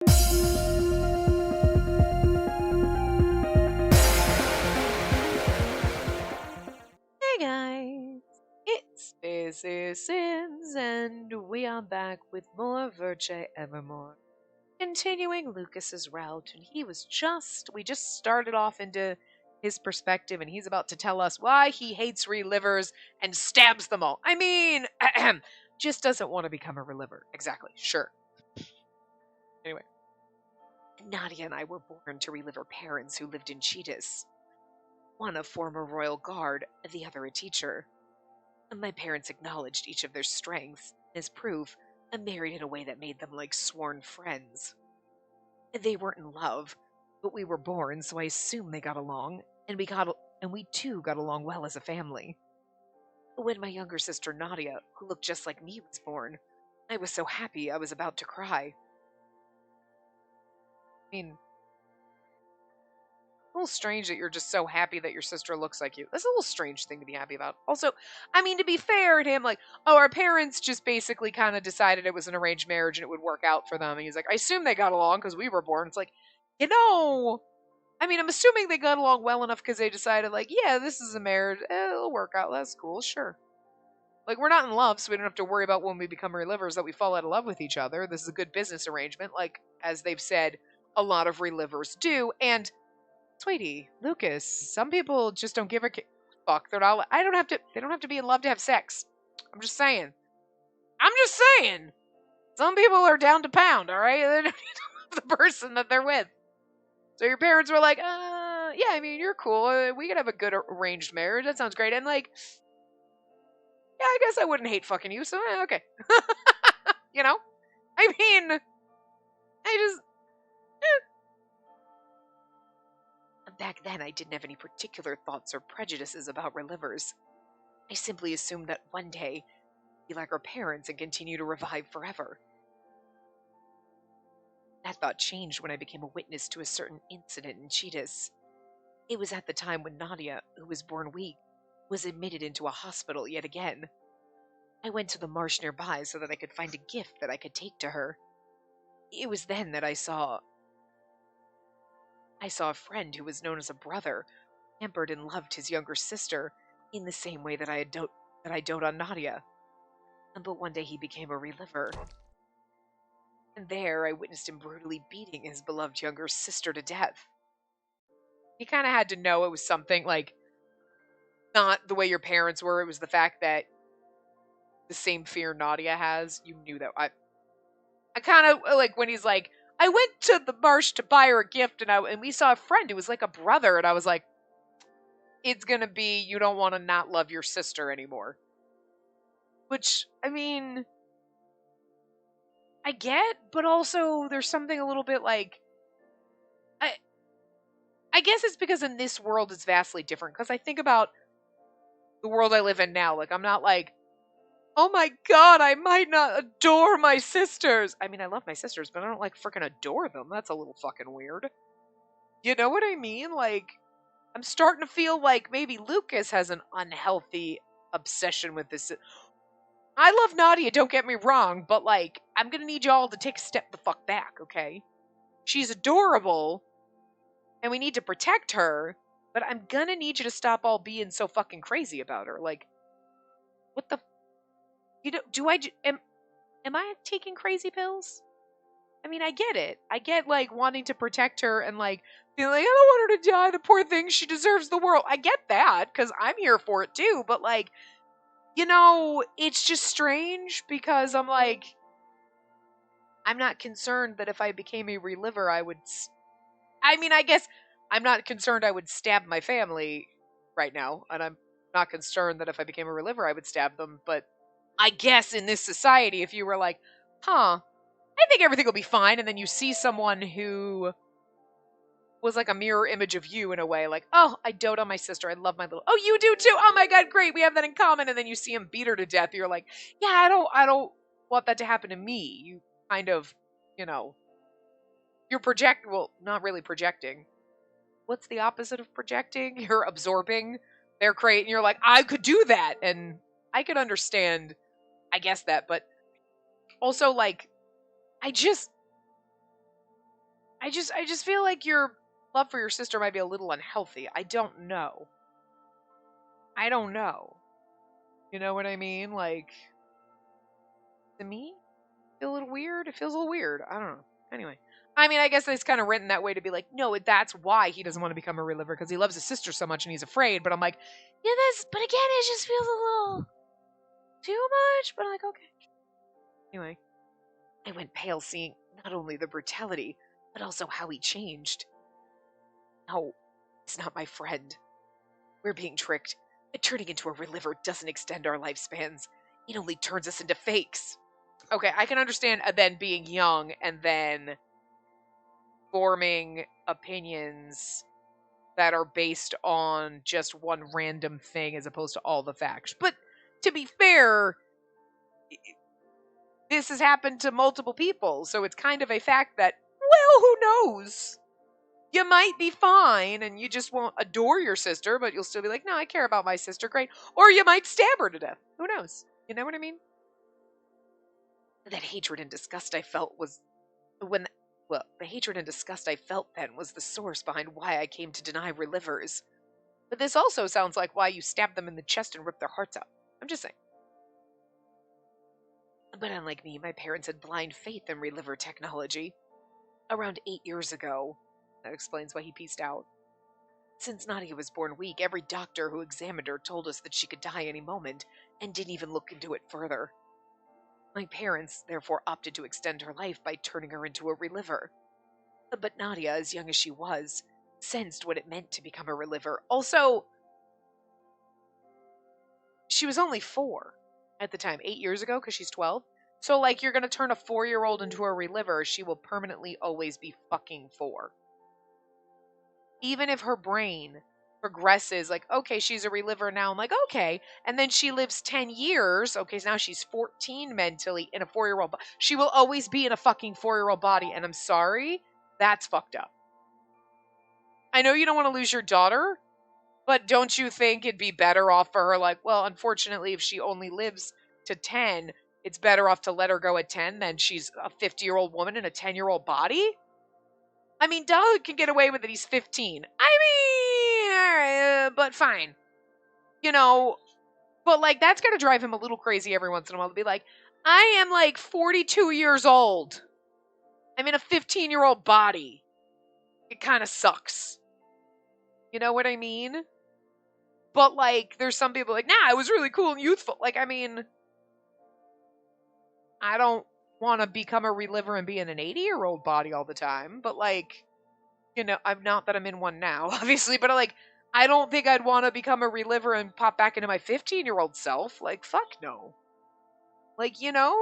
Hey guys, it's This is Sims, and we are back with more Virche Evermore. Continuing Lucas's route, and we just started off into his perspective, and he's about to tell us why he hates relivers and stabs them all. I mean, just doesn't want to become a reliver. Exactly, sure. Anyway, Nadia and I were born to reliver parents who lived in Cheetahs. One a former royal guard, the other a teacher. My parents acknowledged each of their strengths. As proof, I married in a way that made them like sworn friends. They weren't in love, but we were born, so I assumed they got along, and we too got along well as a family. When my younger sister Nadia, who looked just like me, was born, I was so happy I was about to cry. I mean, a little strange that you're just so happy that your sister looks like you. That's a little strange thing to be happy about. Also, I mean, to be fair to him, like, oh, our parents just basically kind of decided it was an arranged marriage and it would work out for them. And he's like, I assume they got along because we were born. It's like, I mean, I'm assuming they got along well enough because they decided, like, yeah, this is a marriage. It'll work out. That's cool. Sure. Like, we're not in love, so we don't have to worry about when we become relivers that we fall out of love with each other. This is a good business arrangement, like, as they've said, a lot of relivers do. And sweetie, Lucas, some people just don't give a fuck. They don't have to be in love to have sex. I'm just saying. Some people are down to pound, all right? They don't need to love the person that they're with. So your parents were like, yeah, I mean, you're cool. We could have a good arranged marriage. That sounds great. And like, yeah, I guess I wouldn't hate fucking you, so okay. You know? I mean, back then, I didn't have any particular thoughts or prejudices about relivers. I simply assumed that one day, be like our parents and continue to revive forever. That thought changed when I became a witness to a certain incident in Cheetahs. It was at the time when Nadia, who was born weak, was admitted into a hospital yet again. I went to the marsh nearby so that I could find a gift that I could take to her. It was then that I saw a friend who was known as a brother, pampered and loved his younger sister in the same way that I dote on Nadia. But one day he became a reliver. And there I witnessed him brutally beating his beloved younger sister to death. He kind of had to know it was something, like, not the way your parents were. It was the fact that the same fear Nadia has. You knew that. I kind of, like, when he's like, I went to the marsh to buy her a gift, and we saw a friend who was like a brother, and I was like, it's gonna be, you don't want to not love your sister anymore. Which, I mean, I get, but also there's something a little bit like, I guess it's because in this world it's vastly different, because I think about the world I live in now. Like, I'm not like, oh my god, I might not adore my sisters. I mean, I love my sisters, but I don't, like, freaking adore them. That's a little fucking weird. You know what I mean? Like, I'm starting to feel like maybe Lucas has an unhealthy obsession with this. I love Nadia, don't get me wrong, but, like, I'm gonna need y'all to take a step the fuck back, okay? She's adorable, and we need to protect her, but I'm gonna need you to stop all being so fucking crazy about her. Like, what the... You know, am I taking crazy pills? I mean, I get it. I get, like, wanting to protect her and, like, feeling like, I don't want her to die, the poor thing, she deserves the world. I get that, because I'm here for it too, but, like, you know, it's just strange, because I'm like, I'm not concerned that if I became a reliver, I would... I mean, I guess I'm not concerned I would stab my family right now, and I'm not concerned that if I became a reliver, I would stab them, but I guess in this society, if you were like, huh, I think everything will be fine, and then you see someone who was like a mirror image of you in a way, like, oh, I dote on my sister, I love my little, oh, you do too, oh my god, great, we have that in common, and then you see him beat her to death, you're like, yeah, I don't want that to happen to me. You kind of, you know, you're well, not really projecting. What's the opposite of projecting? You're absorbing their crate, and you're like, I could do that, and I could understand, I guess, that, but also, like, I just, I just feel like your love for your sister might be a little unhealthy. I don't know. I don't know. You know what I mean? Like, to me, feel a little weird. It feels a little weird. I don't know. Anyway. I mean, I guess it's kind of written that way to be like, no, that's why he doesn't want to become a reliever, because he loves his sister so much and he's afraid. But I'm like, yeah, but again, it just feels a little too much. But I'm like, okay. Anyway, I went pale seeing not only the brutality, but also how he changed. No, it's not my friend. We're being tricked. Turning into a reliever doesn't extend our lifespans. It only turns us into fakes. Okay, I can understand then being young and then forming opinions that are based on just one random thing as opposed to all the facts. But to be fair, this has happened to multiple people, so it's kind of a fact that, well, who knows? You might be fine and you just won't adore your sister, but you'll still be like, no, I care about my sister, great. Or you might stab her to death. Who knows? You know what I mean? That hatred and disgust I felt was when the hatred and disgust I felt then was the source behind why I came to deny relivers. But this also sounds like why you stabbed them in the chest and ripped their hearts out. I'm just saying. But unlike me, my parents had blind faith in reliver technology. Around 8 years ago, that explains why he pieced out. Since Nadia was born weak, every doctor who examined her told us that she could die any moment, and didn't even look into it further. My parents, therefore, opted to extend her life by turning her into a reliever. But Nadia, as young as she was, sensed what it meant to become a reliever. Also, she was only 4 at the time, 8 years ago, because she's 12. So, like, you're going to turn a 4-year-old into a reliever, she will permanently always be fucking 4. Even if her brain progresses, like, okay, she's a reliever now, I'm like, okay. And then she lives 10 years, okay, so now she's 14 mentally in a 4-year-old body. She will always be in a fucking 4-year-old body, and I'm sorry, that's fucked up. I know you don't want to lose your daughter, but don't you think it'd be better off for her, like, well, unfortunately, if she only lives to 10, it's better off to let her go at 10 than she's a 50-year-old woman in a 10-year-old body? I mean, Doug can get away with it. He's 15. I mean, but fine. You know, but like, that's going to drive him a little crazy every once in a while to be like, I am like 42 years old. I'm in a 15-year-old body. It kind of sucks. You know what I mean? But like, there's some people like, nah, it was really cool and youthful. Like, I mean, I don't want to become a reliever and be in an 80-year-old body all the time. But like, you know, I'm not that I'm in one now, obviously, but like, I don't think I'd want to become a reliever and pop back into my 15-year-old self. Like, fuck no. Like, you know,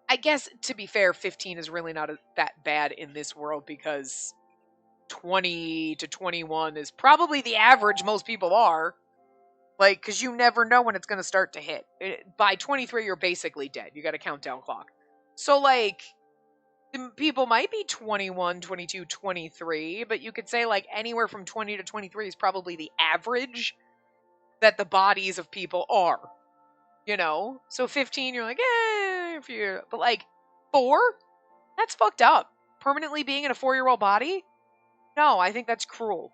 I guess to be fair, 15 is really not that bad in this world because 20 to 21 is probably the average most people are. Like, because you never know when it's going to start to hit. By 23, you're basically dead. You got a countdown clock. So, like, people might be 21, 22, 23, but you could say, like, anywhere from 20 to 23 is probably the average that the bodies of people are. You know? So 15, you're like, if you're... But, like, 4? That's fucked up. Permanently being in a 4-year-old body? No, I think that's cruel.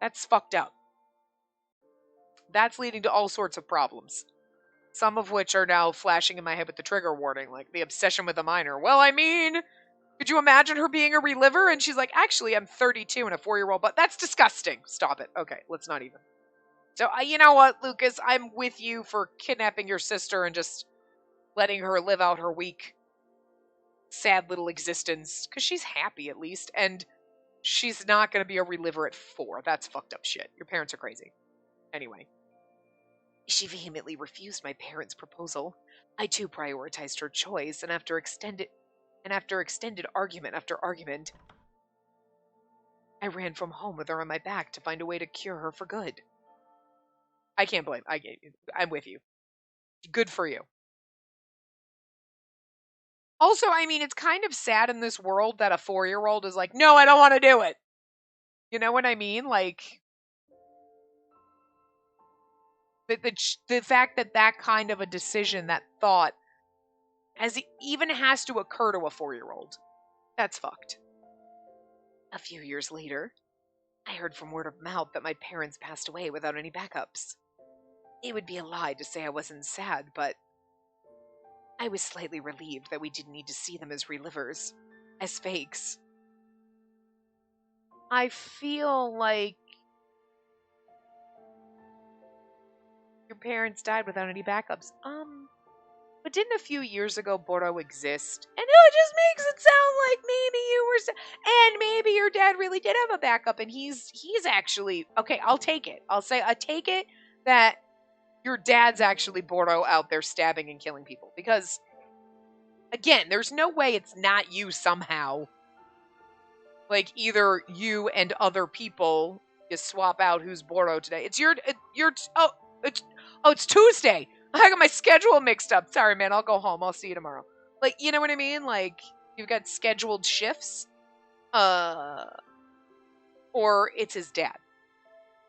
That's fucked up. That's leading to all sorts of problems. Some of which are now flashing in my head with the trigger warning, like the obsession with a minor. Well, I mean, could you imagine her being a reliever? And she's like, actually, I'm 32 and a 4-year-old, but that's disgusting. Stop it. Okay, let's not even. So, you know what, Lucas? I'm with you for kidnapping your sister and just letting her live out her weak, sad little existence. Because she's happy, at least. And she's not going to be a reliever at 4. That's fucked up shit. Your parents are crazy. Anyway. She vehemently refused my parents' proposal. I too prioritized her choice, and after extended argument after argument, I ran from home with her on my back to find a way to cure her for good. I can't blame. I'm with you. Good for you. Also, I mean, it's kind of sad in this world that a 4-year-old is like, no, I don't want to do it. You know what I mean? Like, the fact that kind of a decision, that thought, even has to occur to a 4-year-old. That's fucked. A few years later, I heard from word of mouth that my parents passed away without any backups. It would be a lie to say I wasn't sad, but I was slightly relieved that we didn't need to see them as relivers, as fakes. I feel like your parents died without any backups. But didn't a few years ago Boro exist? And it just makes it sound like maybe you were, and maybe your dad really did have a backup, and he's actually okay. I'll take it. I take it that your dad's actually Boro out there stabbing and killing people, because again, there's no way it's not you somehow. Like either you and other people, you swap out who's Boro today. It's it's Tuesday. I got my schedule mixed up. Sorry, man. I'll go home. I'll see you tomorrow. Like, you know what I mean? Like, you've got scheduled shifts. Or it's his dad.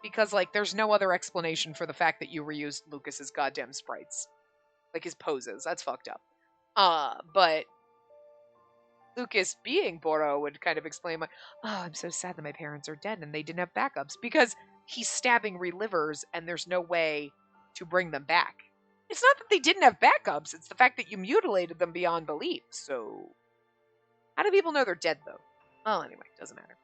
Because, like, there's no other explanation for the fact that you reused Lucas's goddamn sprites. Like, his poses. That's fucked up. But Lucas being Boro would kind of explain, like, oh, I'm so sad that my parents are dead and they didn't have backups. Because he's stabbing relivers and there's no way to bring them back. It's not that they didn't have backups, it's the fact that you mutilated them beyond belief. So, how do people know they're dead, though? Well, anyway, doesn't matter.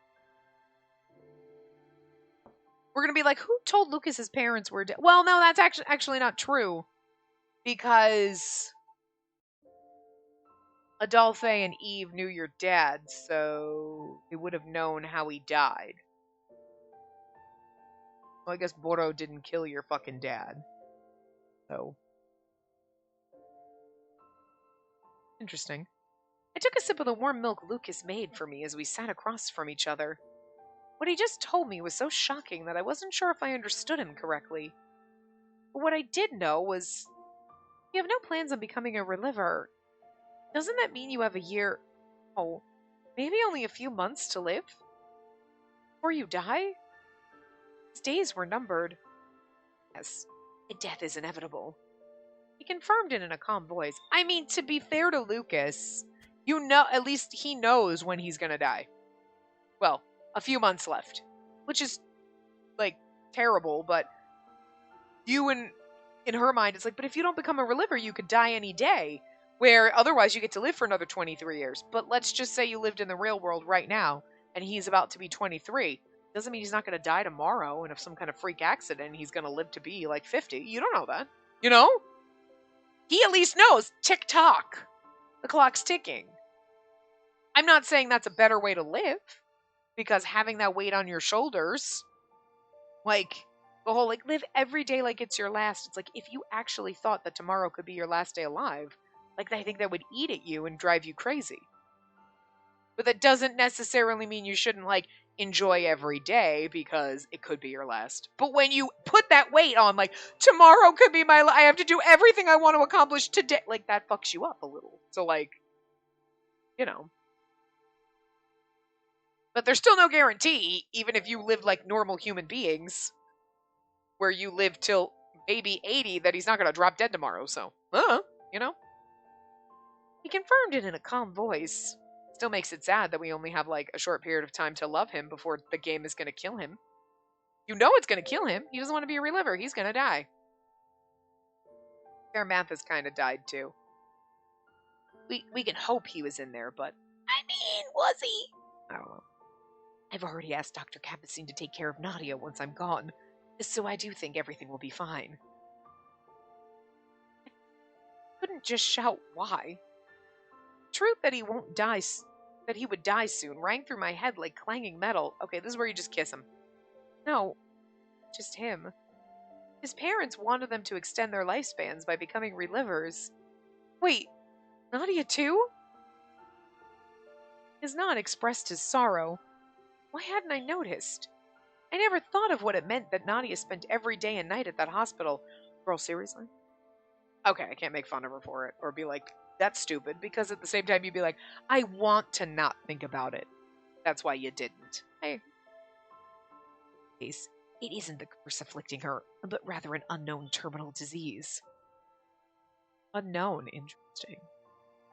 We're going to be like, who told Lucas his parents were dead? Well, no, that's actually not true. Because Adolphe and Eve knew your dad, so they would have known how he died. Well, I guess Boro didn't kill your fucking dad. So. Interesting. I took a sip of the warm milk Lucas made for me as we sat across from each other. What he just told me was so shocking that I wasn't sure if I understood him correctly. But what I did know was, you have no plans on becoming a reliver. Doesn't that mean you have maybe only a few months to live? Before you die? His days were numbered. Yes, death is inevitable. He confirmed it in a calm voice. I mean, to be fair to Lucas, at least he knows when he's gonna die. Well, a few months left. Which is, like, terrible, but in her mind, it's like, but if you don't become a reliever, you could die any day. Where otherwise you get to live for another 23 years. But let's just say you lived in the real world right now, and he's about to be 23. Doesn't mean he's not gonna die tomorrow, and if some kind of freak accident, he's gonna live to be, like, 50. You don't know that. You know? He at least knows. Tick-tock. The clock's ticking. I'm not saying that's a better way to live, because having that weight on your shoulders, like, the whole, like, live every day like it's your last. It's like, if you actually thought that tomorrow could be your last day alive, like, I think that would eat at you and drive you crazy. But that doesn't necessarily mean you shouldn't, like, enjoy every day because it could be your last. But when you put that weight on, like, tomorrow could be I have to do everything I want to accomplish today, like, that fucks you up a little. So, like, you know. But there's still no guarantee, even if you live like normal human beings, where you live till maybe 80, that he's not going to drop dead tomorrow. So, you know. He confirmed it in a calm voice. Still makes it sad that we only have, like, a short period of time to love him before the game is going to kill him. You know it's going to kill him. He doesn't want to be a reliver. He's going to die. Paramanthus kind of died, too. We can hope he was in there, but... I mean, was he? I don't know. I've already asked Dr. Capucine to take care of Nadia once I'm gone, so I do think everything will be fine. I couldn't just shout why. The truth that he won't die... that he would die soon rang through my head like clanging metal. Okay, this is where you just kiss him. No, just him. His parents wanted them to extend their lifespans by becoming relivers. Wait, Nadia too? His nod expressed his sorrow. Why hadn't I noticed? I never thought of what it meant that Nadia spent every day and night at that hospital. Girl, seriously? Okay, I can't make fun of her for it, or be like, that's stupid, because at the same time you'd be like, I want to not think about it. That's why you didn't. It isn't the curse afflicting her, but rather an unknown terminal disease. Unknown, interesting.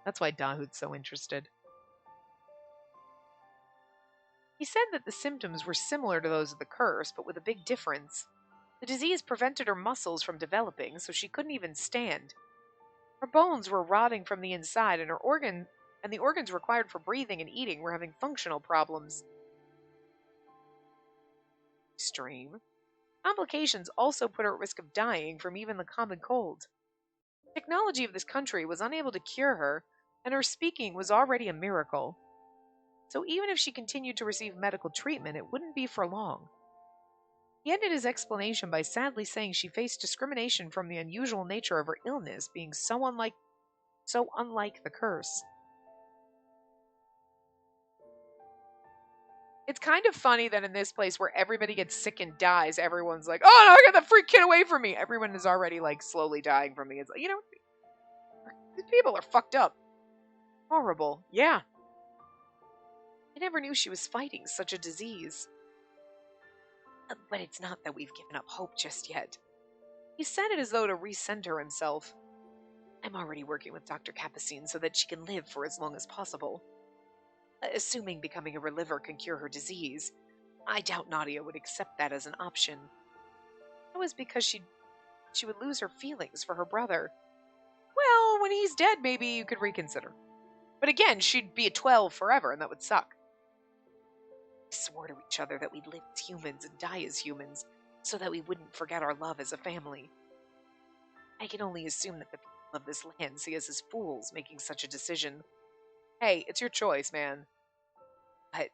That's why Dahoud's so interested. He said that the symptoms were similar to those of the curse, but with a big difference. The disease prevented her muscles from developing, so she couldn't even stand. Her bones were rotting from the inside, and the organs required for breathing and eating were having functional problems. Extreme. Complications also put her at risk of dying from even the common cold. The technology of this country was unable to cure her, and her speaking was already a miracle. So even if she continued to receive medical treatment, it wouldn't be for long. He ended his explanation by sadly saying she faced discrimination from the unusual nature of her illness being so unlike the curse. It's kind of funny that in this place where everybody gets sick and dies, everyone's like, oh no, I got that freak kid away from me. Everyone is already like slowly dying from me. It's like, these people are fucked up. Horrible. Yeah. I never knew she was fighting such a disease. But it's not that we've given up hope just yet. He said it as though to recenter himself. I'm already working with Dr. Capucine so that she can live for as long as possible. Assuming becoming a reliver can cure her disease, I doubt Nadia would accept that as an option. That was because she would lose her feelings for her brother. Well, when he's dead, maybe you could reconsider. But again, she'd be a 12 forever, and that would suck. We swore to each other that we'd live as humans and die as humans, so that we wouldn't forget our love as a family. I can only assume that the people of this land see us as fools making such a decision. Hey, it's your choice, man. But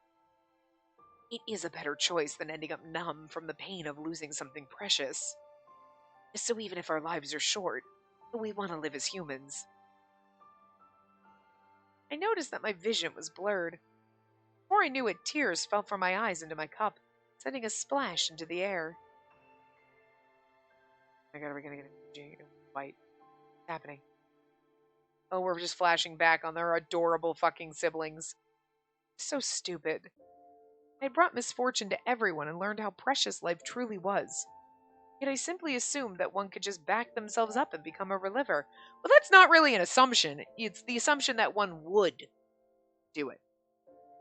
it is a better choice than ending up numb from the pain of losing something precious. So even if our lives are short, we want to live as humans. I noticed that my vision was blurred. Before I knew it, tears fell from my eyes into my cup, sending a splash into the air. Oh my god, are we gonna get a fight? What's happening? Oh, we're just flashing back on their adorable fucking siblings. So stupid. I had brought misfortune to everyone and learned how precious life truly was. Yet I simply assumed that one could just back themselves up and become a reliver. Well, that's not really an assumption. It's the assumption that one would do it.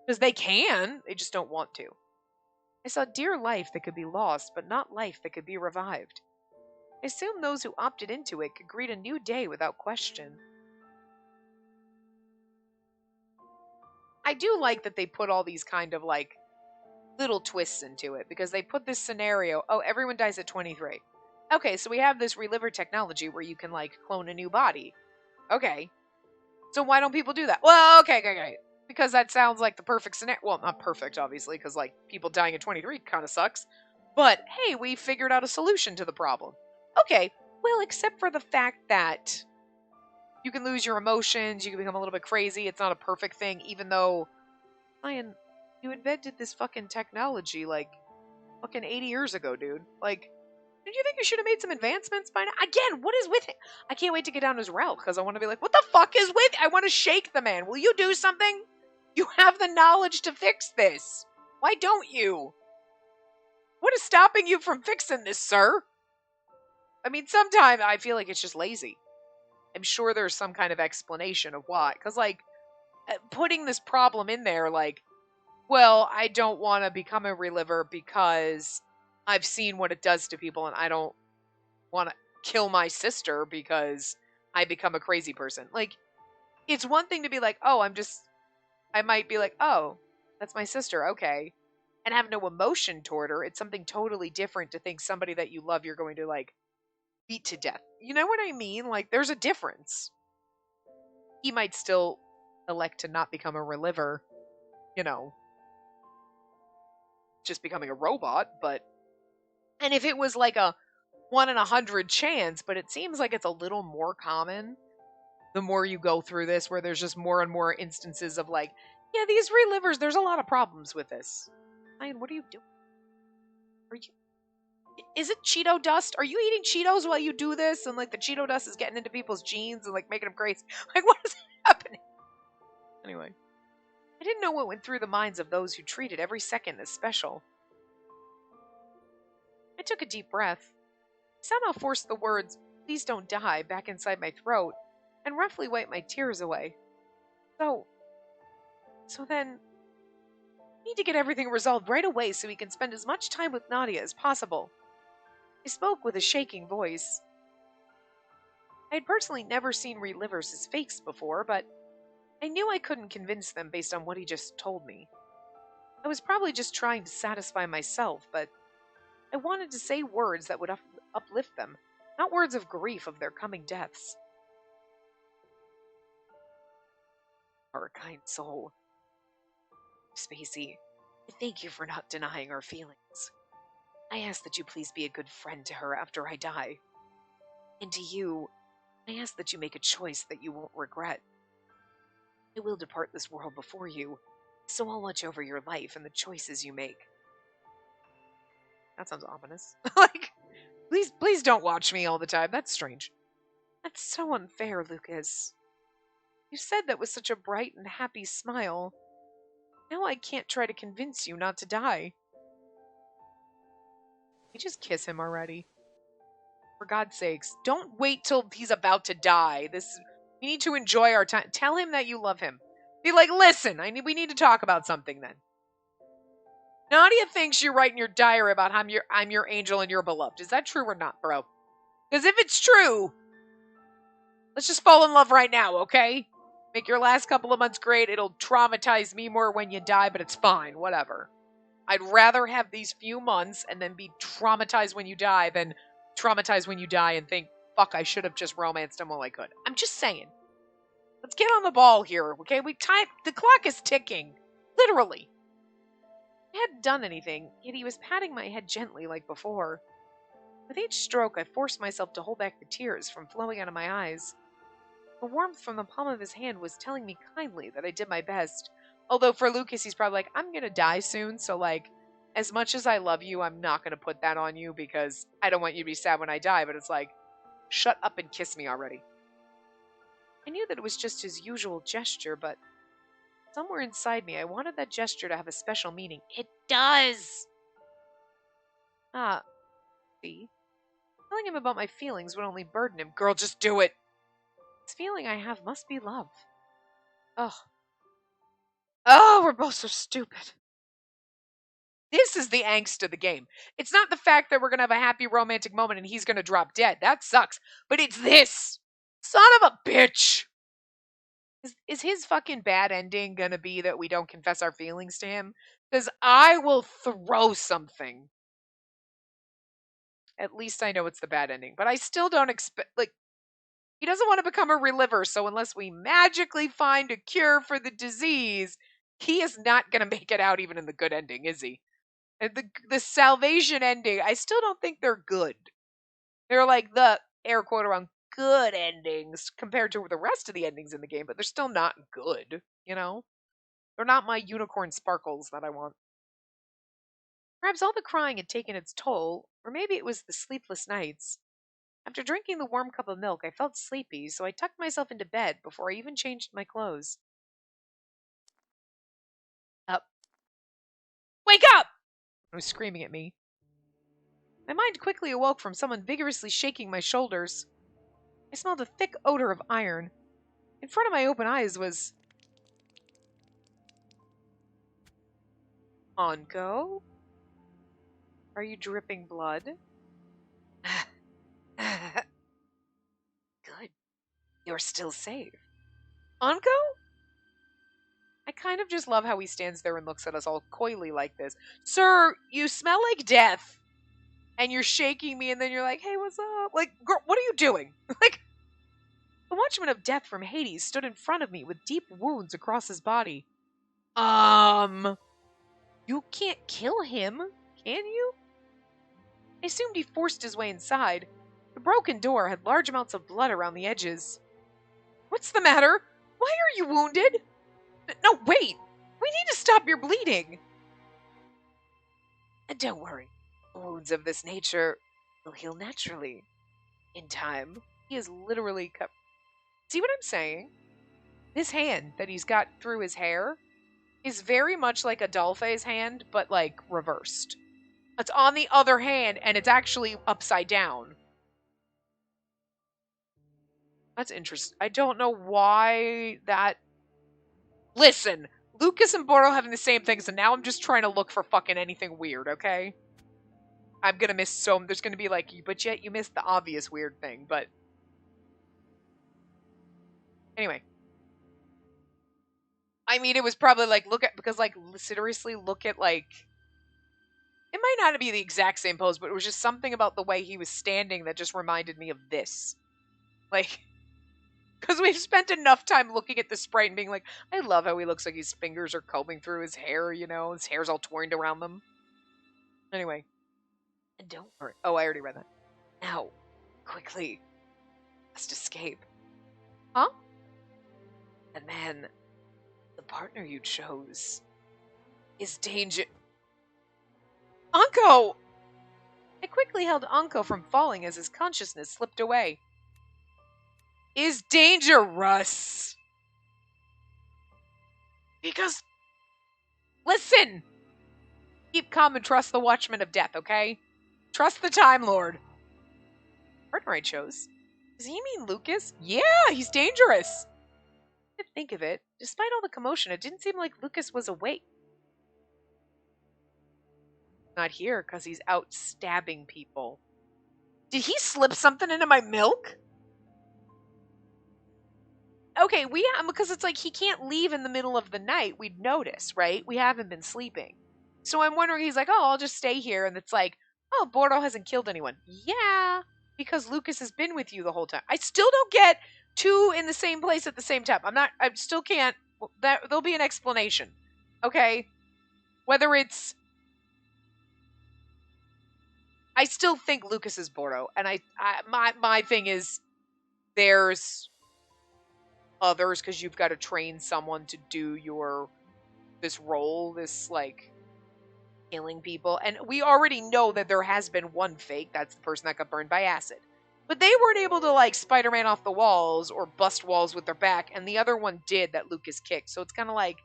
Because they can, they just don't want to. I saw dear life that could be lost, but not life that could be revived. I assumed those who opted into it could greet a new day without question. I do like that they put all these kind of like little twists into it, because they put this scenario, oh, everyone dies at 23. Okay, so we have this reliver technology where you can like clone a new body. Okay. So why don't people do that? Well, okay. Because that sounds like the perfect scenario. Well, not perfect, obviously, because like people dying at 23 kind of sucks. But hey, we figured out a solution to the problem. Okay, well, except for the fact that you can lose your emotions, you can become a little bit crazy. It's not a perfect thing, even though, Ryan, you invented this fucking technology like fucking 80 years ago, dude. Like, did you think you should have made some advancements by now? Again, what is with it? I can't wait to get down his route because I want to be like, what the fuck is with? I want to shake the man. Will you do something? You have the knowledge to fix this. Why don't you? What is stopping you from fixing this, sir? I mean, sometimes I feel like it's just lazy. I'm sure there's some kind of explanation of why. Because, like, putting this problem in there, like, well, I don't want to become a reliver because I've seen what it does to people and I don't want to kill my sister because I become a crazy person. Like, it's one thing to be like, oh, I might be like, oh, that's my sister, okay. And have no emotion toward her. It's something totally different to think somebody that you love you're going to, like, beat to death. You know what I mean? Like, there's a difference. He might still elect to not become a reliver, just becoming a robot, but... And if it was like a 1 in 100 chance, but it seems like it's a little more common the more you go through this, where there's just more and more instances of like, yeah, these relivers, there's a lot of problems with this. Ryan, what are you doing? Is it Cheeto dust? Are you eating Cheetos while you do this? And like the Cheeto dust is getting into people's genes and like making them crazy. Like, what is happening? Anyway, I didn't know what went through the minds of those who treated every second as special. I took a deep breath. Somehow forced the words, "Please don't die," back inside my throat, and roughly wiped my tears away. So then, I need to get everything resolved right away so we can spend as much time with Nadia as possible. I spoke with a shaking voice. I had personally never seen relivers as fakes before, but I knew I couldn't convince them based on what he just told me. I was probably just trying to satisfy myself, but I wanted to say words that would uplift them, not words of grief of their coming deaths. Our kind soul. Spacey, thank you for not denying our feelings. I ask that you please be a good friend to her after I die. And to you, I ask that you make a choice that you won't regret. I will depart this world before you, so I'll watch over your life and the choices you make. That sounds ominous. Like, please don't watch me all the time. That's strange. That's so unfair, Lucas. You said that with such a bright and happy smile. Now I can't try to convince you not to die. You just kiss him already. For God's sakes, don't wait till he's about to die. We need to enjoy our time. Tell him that you love him. Be like, listen, we need to talk about something then. Nadia thinks you're writing your diary about how I'm your angel and you're beloved. Is that true or not, bro? Because if it's true, let's just fall in love right now, okay? Make your last couple of months great. It'll traumatize me more when you die, but it's fine. Whatever. I'd rather have these few months and then be traumatized when you die than traumatized when you die and think, fuck, I should have just romanced him while I could. I'm just saying. Let's get on the ball here, okay? The clock is ticking. Literally. I hadn't done anything, yet he was patting my head gently like before. With each stroke, I forced myself to hold back the tears from flowing out of my eyes. The warmth from the palm of his hand was telling me kindly that I did my best. Although for Lucas, he's probably like, I'm gonna die soon, so like, as much as I love you, I'm not gonna put that on you because I don't want you to be sad when I die, but it's like, shut up and kiss me already. I knew that it was just his usual gesture, but somewhere inside me, I wanted that gesture to have a special meaning. It does! See? Telling him about my feelings would only burden him. Girl, just do it! This feeling I have must be love. Oh, we're both so stupid. This is the angst of the game. It's not the fact that we're going to have a happy romantic moment and he's going to drop dead. That sucks. But it's this. Son of a bitch. Is his fucking bad ending going to be that we don't confess our feelings to him? Because I will throw something. At least I know it's the bad ending. But I still don't expect, like, he doesn't want to become a reliver. So unless we magically find a cure for the disease, he is not going to make it out even in the good ending, is he? And the salvation ending, I still don't think they're good. They're like the air quote around good endings compared to the rest of the endings in the game, but they're still not good, you know? They're not my unicorn sparkles that I want. Perhaps all the crying had taken its toll, or maybe it was the sleepless nights. After drinking the warm cup of milk, I felt sleepy, so I tucked myself into bed before I even changed my clothes. Up. Wake up! He was screaming at me. My mind quickly awoke from someone vigorously shaking my shoulders. I smelled a thick odor of iron. In front of my open eyes was... Anko? Are you dripping blood? Good. You're still safe. Anko? I kind of just love how he stands there and looks at us all coyly like this. Sir, you smell like death. And you're shaking me and then you're like, hey, what's up? Like, girl, what are you doing? Like, the watchman of death from Hades stood in front of me with deep wounds across his body. You can't kill him, can you? I assumed he forced his way inside. The broken door had large amounts of blood around the edges. What's the matter? Why are you wounded? No, wait! We need to stop your bleeding! Don't worry. Wounds of this nature will heal naturally. In time. He is literally cut. See what I'm saying? This hand that he's got through his hair is very much like Adolphe's hand, but like reversed. It's on the other hand, and it's actually upside down. That's interesting. I don't know why that... Listen, Lucas and Boro having the same things, and now I'm just trying to look for fucking anything weird, okay? I'm gonna miss there's gonna be like, but yet you missed the obvious weird thing, but... Anyway. I mean, it was probably like, because like, seriously, look at like... It might not be the exact same pose, but it was just something about the way he was standing that just reminded me of this. Like... Because we've spent enough time looking at the sprite and being like, I love how he looks like his fingers are combing through his hair, you know? His hair's all twined around them. Anyway. And don't worry. Oh, I already read that. Now, quickly. Must escape. Huh? And man, the partner you chose is danger... Anko! I quickly held Anko from falling as his consciousness slipped away. Is dangerous. Because, listen! Keep calm and trust the Watchman of Death, okay? Trust the Time Lord. Partner I chose. Does he mean Lucas? Yeah, he's dangerous. I didn't think of it. Despite all the commotion, it didn't seem like Lucas was awake. Not here, because he's out stabbing people. Did he slip something into my milk? Okay, because it's like he can't leave in the middle of the night. We'd notice, right? We haven't been sleeping. So I'm wondering, he's like, oh, I'll just stay here. And it's like, oh, Boro hasn't killed anyone. Yeah, because Lucas has been with you the whole time. I still don't get two in the same place at the same time. I still can't, there'll be an explanation. Okay? Whether it's, I still think Lucas is Boro. And my thing is, there's others, because you've got to train someone to do this role, this like killing people, and we already know that there has been one fake. That's the person that got burned by acid, but they weren't able to like Spider-Man off the walls or bust walls with their back, and the other one did, that Lucas kicked. So it's kind of like,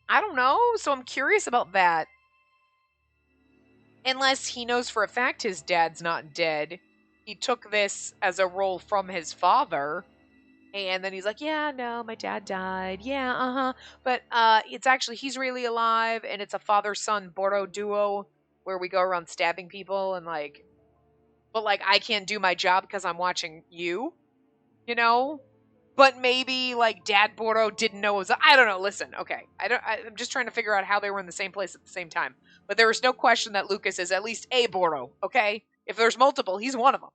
I don't know, so I'm curious about that, unless he knows for a fact his dad's not dead. He took this as a role from his father, and then he's like, yeah, no, my dad died. Yeah, uh-huh. But it's actually, he's really alive, and it's a father-son Boro duo where we go around stabbing people, and like, but like, I can't do my job because I'm watching you, you know? But maybe like Dad Boro didn't know it was, I don't know, listen, okay. I'm just trying to figure out how they were in the same place at the same time. But there is no question that Lucas is at least a Boro, okay? If there's multiple, he's one of them.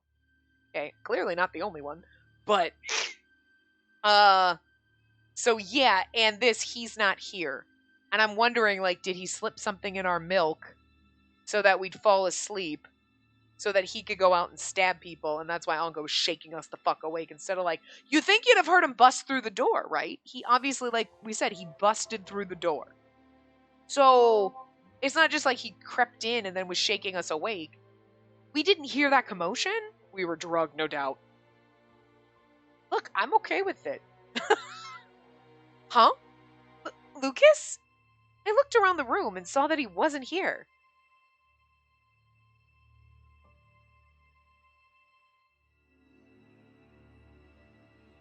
Okay, clearly not the only one. But so yeah, and he's not here. And I'm wondering, like, did he slip something in our milk so that we'd fall asleep so that he could go out and stab people? And that's why Anko was shaking us the fuck awake instead of like, you think you'd have heard him bust through the door, right? He obviously, like we said, he busted through the door. So it's not just like he crept in and then was shaking us awake. We didn't hear that commotion. We were drugged, no doubt. Look, I'm okay with it. Huh? Lucas? I looked around the room and saw that he wasn't here.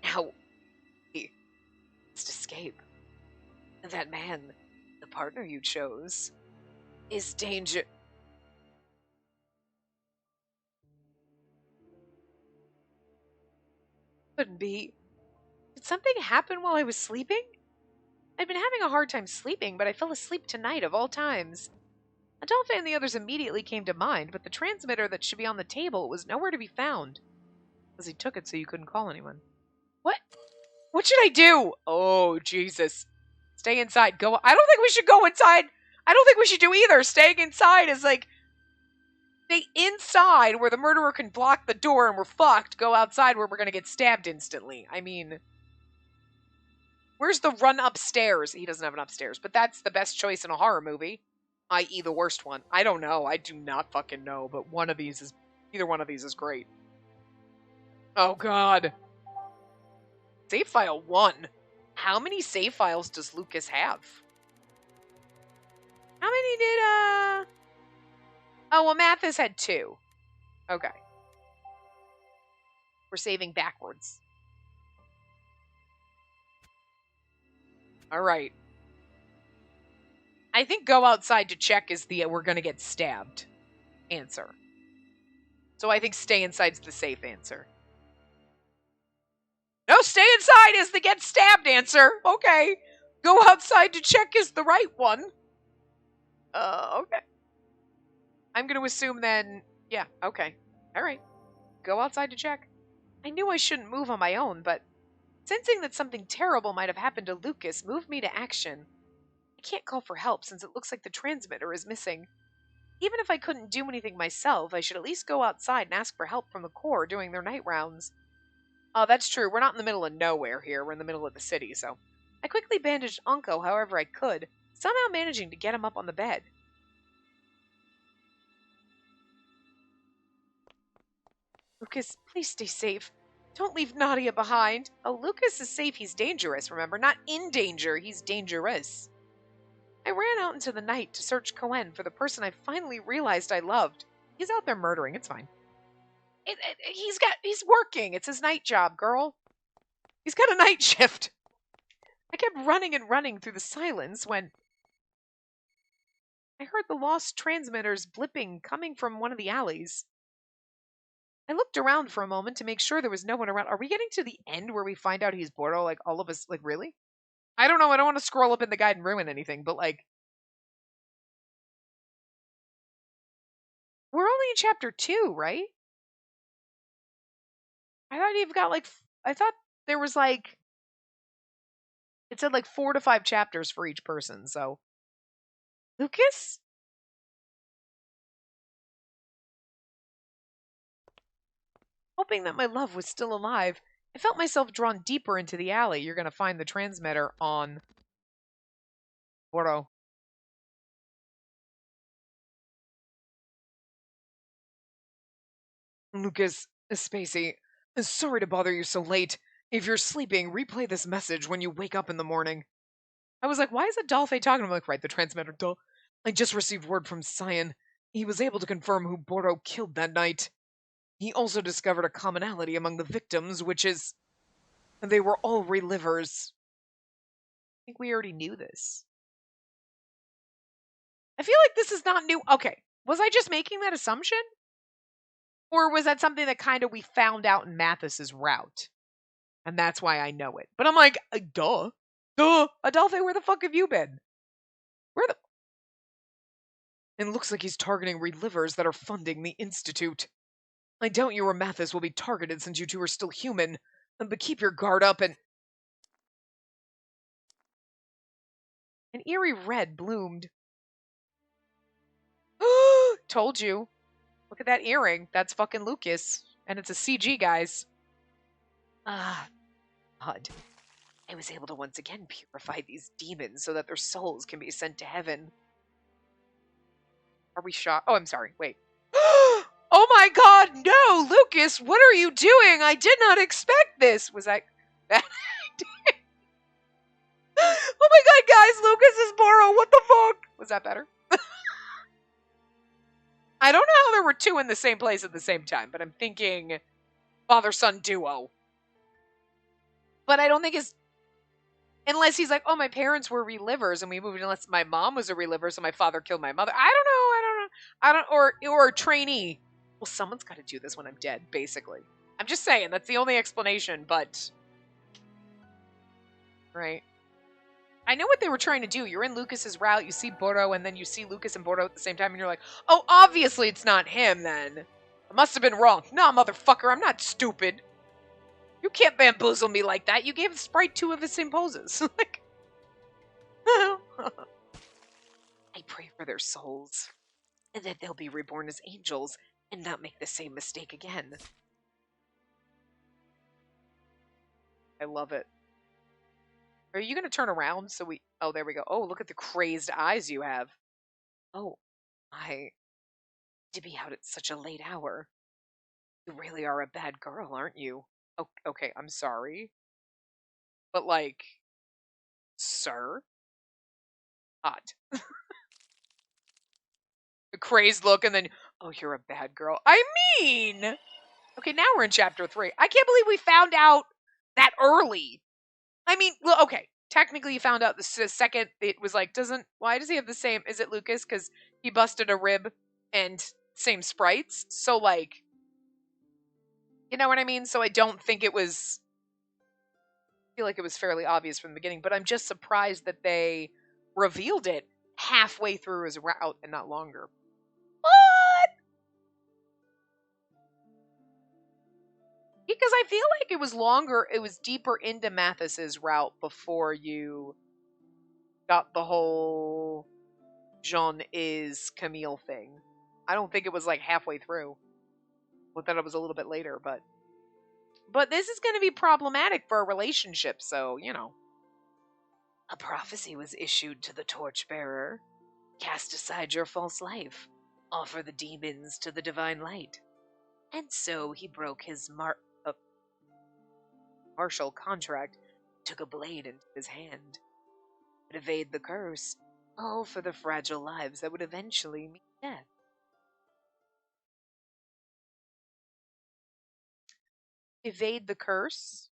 Now, he must escape. And that man, the partner you chose, is danger. Couldn't be. Did something happen while I was sleeping? I'd been having a hard time sleeping, but I fell asleep tonight of all times. Adolphe and the others immediately came to mind, but the transmitter that should be on the table was nowhere to be found. Because he took it so you couldn't call anyone. What? What should I do? Oh, Jesus. Stay inside. Go. I don't think we should go inside. I don't think we should do either. Staying inside is like, stay inside where the murderer can block the door and we're fucked. Go outside where we're going to get stabbed instantly. I mean, where's the run upstairs? He doesn't have an upstairs, but that's the best choice in a horror movie. I.e. the worst one. I don't know. I do not fucking know, but either one of these is great. Oh, God. Save file 1. How many save files does Lucas have? How many did, Oh, well, Mathis had 2. Okay. We're saving backwards. All right. I think go outside to check is the we're going to get stabbed answer. So I think stay inside's the safe answer. No, stay inside is the get stabbed answer. Okay. Go outside to check is the right one. Okay. I'm going to assume then, yeah, okay. All right. Go outside to check. I knew I shouldn't move on my own, but sensing that something terrible might have happened to Lucas moved me to action. I can't call for help since it looks like the transmitter is missing. Even if I couldn't do anything myself, I should at least go outside and ask for help from the Corps doing their night rounds. Oh, that's true. We're not in the middle of nowhere here. We're in the middle of the city, so. I quickly bandaged Anko however I could, somehow managing to get him up on the bed. Lucas, please stay safe. Don't leave Nadia behind. Oh, Lucas is safe. He's dangerous, remember? Not in danger. He's dangerous. I ran out into the night to search Cohen for the person I finally realized I loved. He's out there murdering. It's fine. He's working. It's his night job, girl. He's got a night shift. I kept running and running through the silence when I heard the lost transmitters blipping coming from one of the alleys. I looked around for a moment to make sure there was no one around. Are we getting to the end where we find out he's Boro? Like, all of us, like, really? I don't know. I don't want to scroll up in the guide and ruin anything, but, like, we're only in chapter 2, right? I thought you've got, like, I thought there was, like, it said, like, 4 to 5 chapters for each person, so. Lucas? Hoping that my love was still alive, I felt myself drawn deeper into the alley. You're going to find the transmitter on Boro. Lucas, Spacey, sorry to bother you so late. If you're sleeping, replay this message when you wake up in the morning. I was like, why is Adolphe talking? I'm like, right, the transmitter. Duh. I just received word from Cyan. He was able to confirm who Boro killed that night. He also discovered a commonality among the victims, which is they were all relivers. I think we already knew this. I feel like this is not new. Okay, was I just making that assumption? Or was that something that kind of we found out in Mathis's route? And that's why I know it. But I'm like, duh. Duh. Adolphe, where the fuck have you been? Where the... And looks like he's targeting relivers that are funding the Institute. I doubt you or Mathis will be targeted since you two are still human. But keep your guard up and... An eerie red bloomed. Told you. Look at that earring. That's fucking Lucas. And it's a CG, guys. Ah, God. I was able to once again purify these demons so that their souls can be sent to heaven. Are we shocked? Oh, I'm sorry. Wait. Oh my God, no, Lucas, what are you doing? I did not expect this. Was that... Oh my God, guys, Lucas is Boro. What the fuck? Was that better? I don't know how there were two in the same place at the same time, but I'm thinking father-son duo. But I don't think it's... Unless he's like, oh, my parents were relivers and we moved, unless my mom was a reliver, so my father killed my mother. I don't know. Or a trainee. Well, someone's got to do this when I'm dead, basically. I'm just saying, that's the only explanation, but... Right. I know what they were trying to do. You're in Lucas's route, you see Boro, and then you see Lucas and Boro at the same time, and you're like, oh, obviously it's not him, then. I must have been wrong. Nah, motherfucker, I'm not stupid. You can't bamboozle me like that. You gave Sprite 2 of the same poses. Like, I pray for their souls, and that they'll be reborn as angels and not make the same mistake again. I love it. Are you going to turn around so we... Oh, there we go. Oh, look at the crazed eyes you have. Oh, to be out at such a late hour. You really are a bad girl, aren't you? Oh, okay, I'm sorry. But, like, sir? Hot. The crazed look and then, oh, you're a bad girl. I mean... Okay, now we're in chapter 3. I can't believe we found out that early. I mean, well, okay. technically you found out the second it was like, why does he have the same, is it Lucas? Because he busted a rib and same sprites. So, like, you know what I mean? So I don't think it was, I feel like it was fairly obvious from the beginning, but I'm just surprised that they revealed it halfway through his route and not longer. What? Because I feel like it was longer, it was deeper into Mathis's route before you got the whole Jean is Camille thing. I don't think it was like halfway through. I thought it was a little bit later, but this is going to be problematic for a relationship, so, you know. A prophecy was issued to the torchbearer. Cast aside your false life. Offer the demons to the divine light. And so he broke his martial contract, took a blade into his hand. But evade the curse, all for the fragile lives that would eventually meet death. Evade the curse?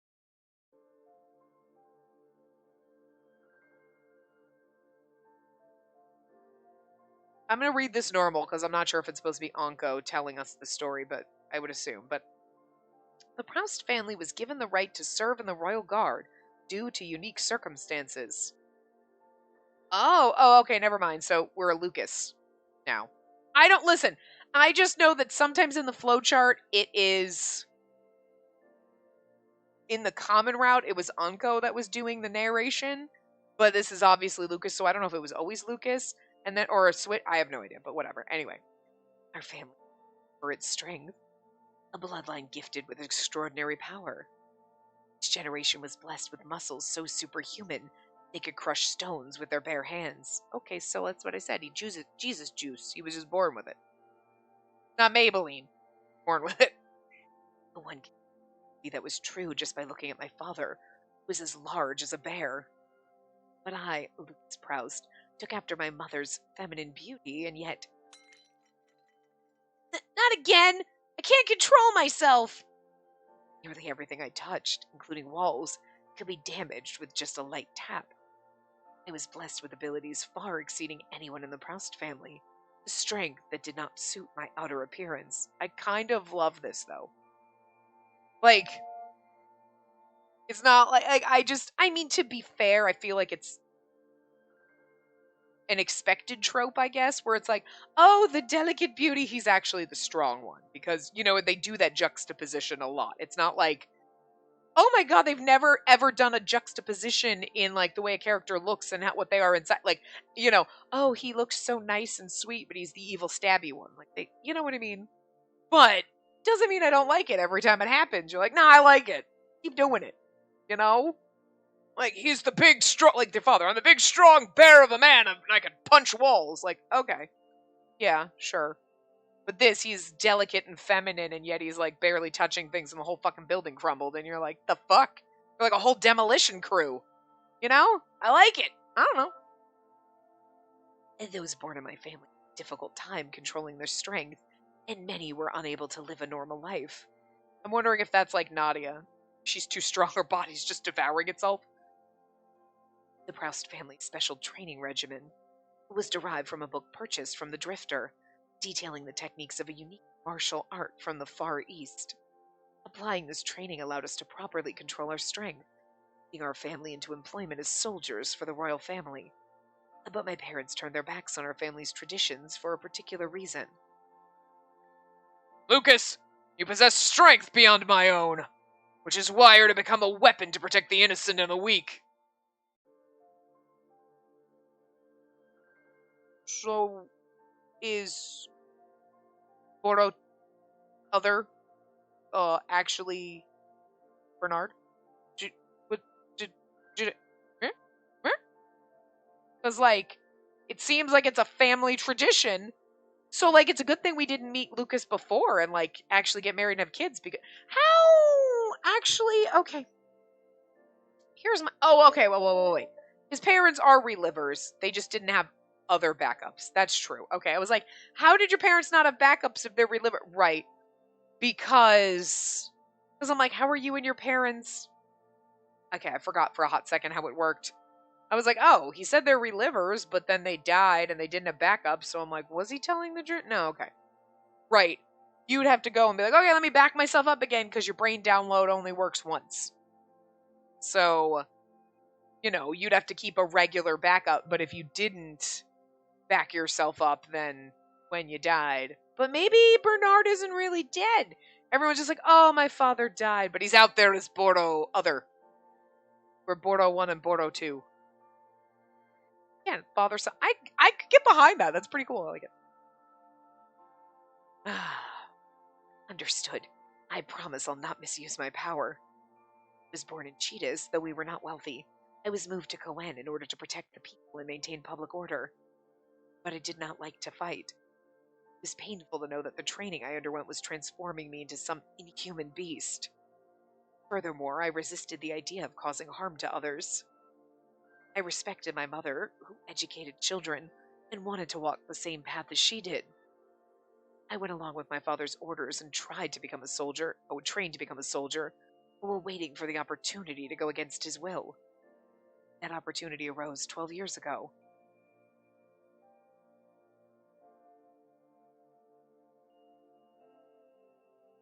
I'm going to read this normal because I'm not sure if it's supposed to be Anko telling us the story, but I would assume. But the Proust family was given the right to serve in the royal guard due to unique circumstances. Oh, okay, never mind. So we're a Lucas now. I don't listen. I just know that sometimes in the flowchart it is in the common route it was Anko that was doing the narration, but this is obviously Lucas, so I don't know if it was always Lucas and then or a switch. I have no idea, but whatever. Anyway, our family, for its strength, a bloodline gifted with extraordinary power. Each generation was blessed with muscles so superhuman they could crush stones with their bare hands. Okay, so that's what I said. He Jesus juice. He was just born with it. Not Maybelline. Born with it. But one can see that was true just by looking at my father, who was as large as a bear. But I, Lucas Proust, took after my mother's feminine beauty, and yet... Not again! I can't control myself! Nearly everything I touched, including walls, could be damaged with just a light tap. I was blessed with abilities far exceeding anyone in the Proust family. The strength that did not suit my outer appearance. I kind of love this, though. Like, it's not like I mean, to be fair, I feel like it's an expected trope, I guess, where it's like, oh, the delicate beauty, he's actually the strong one. Because, you know, they do that juxtaposition a lot. It's not like, oh my god, they've never ever done a juxtaposition in like the way a character looks and what they are inside. Like, you know, oh, he looks so nice and sweet, but he's the evil stabby one. Like, they, you know what I mean? But doesn't mean I don't like it every time it happens. You're like, nah, I like it. Keep doing it. You know? Like, he's the big, strong, like their father. I'm the big, strong bear of a man, and I can punch walls. Like, okay. Yeah, sure. But this, he's delicate and feminine, and yet he's, like, barely touching things, and the whole fucking building crumbled, and you're like, the fuck? You're like a whole demolition crew. You know? I like it. I don't know. And those born in my family had a difficult time controlling their strength, and many were unable to live a normal life. I'm wondering if that's like Nadia. She's too strong, her body's just devouring itself. The Proust family's special training regimen was derived from a book purchased from the Drifter, detailing the techniques of a unique martial art from the Far East. Applying this training allowed us to properly control our strength, putting our family into employment as soldiers for the royal family. But my parents turned their backs on our family's traditions for a particular reason. Lucas, you possess strength beyond my own, which is why you're to become a weapon to protect the innocent and the weak. So, is Boro other actually Bernard? Because, like, it seems like it's a family tradition. So, like, it's a good thing we didn't meet Lucas before and, like, actually get married and have kids. Because how? Actually, okay. Here's my... Oh, okay, wait. His parents are relivers. They just didn't have other backups. That's true. Okay, I was like, how did your parents not have backups if they're reliver? Right. Because I'm like, how are you and your parents... Okay, I forgot for a hot second how it worked. I was like, oh, he said they're relivers, but then they died and they didn't have backup. So I'm like, was he telling the truth? No, okay. Right. You'd have to go and be like, okay, let me back myself up again because your brain download only works once. So, you'd have to keep a regular backup. But if you didn't back yourself up, then when you died. But maybe Bernard isn't really dead. Everyone's just like, oh, my father died. But he's out there as Boro other. We're Boro 1 and Boro 2. Yeah, father son. I could get behind that. That's pretty cool. I like it. Understood. I promise I'll not misuse my power. I was born in Cheetahs, though we were not wealthy. I was moved to Coen in order to protect the people and maintain public order. But I did not like to fight. It was painful to know that the training I underwent was transforming me into some inhuman beast. Furthermore, I resisted the idea of causing harm to others. I respected my mother, who educated children, and wanted to walk the same path as she did. I went along with my father's orders and trained to become a soldier, while waiting for the opportunity to go against his will. That opportunity arose 12 years ago.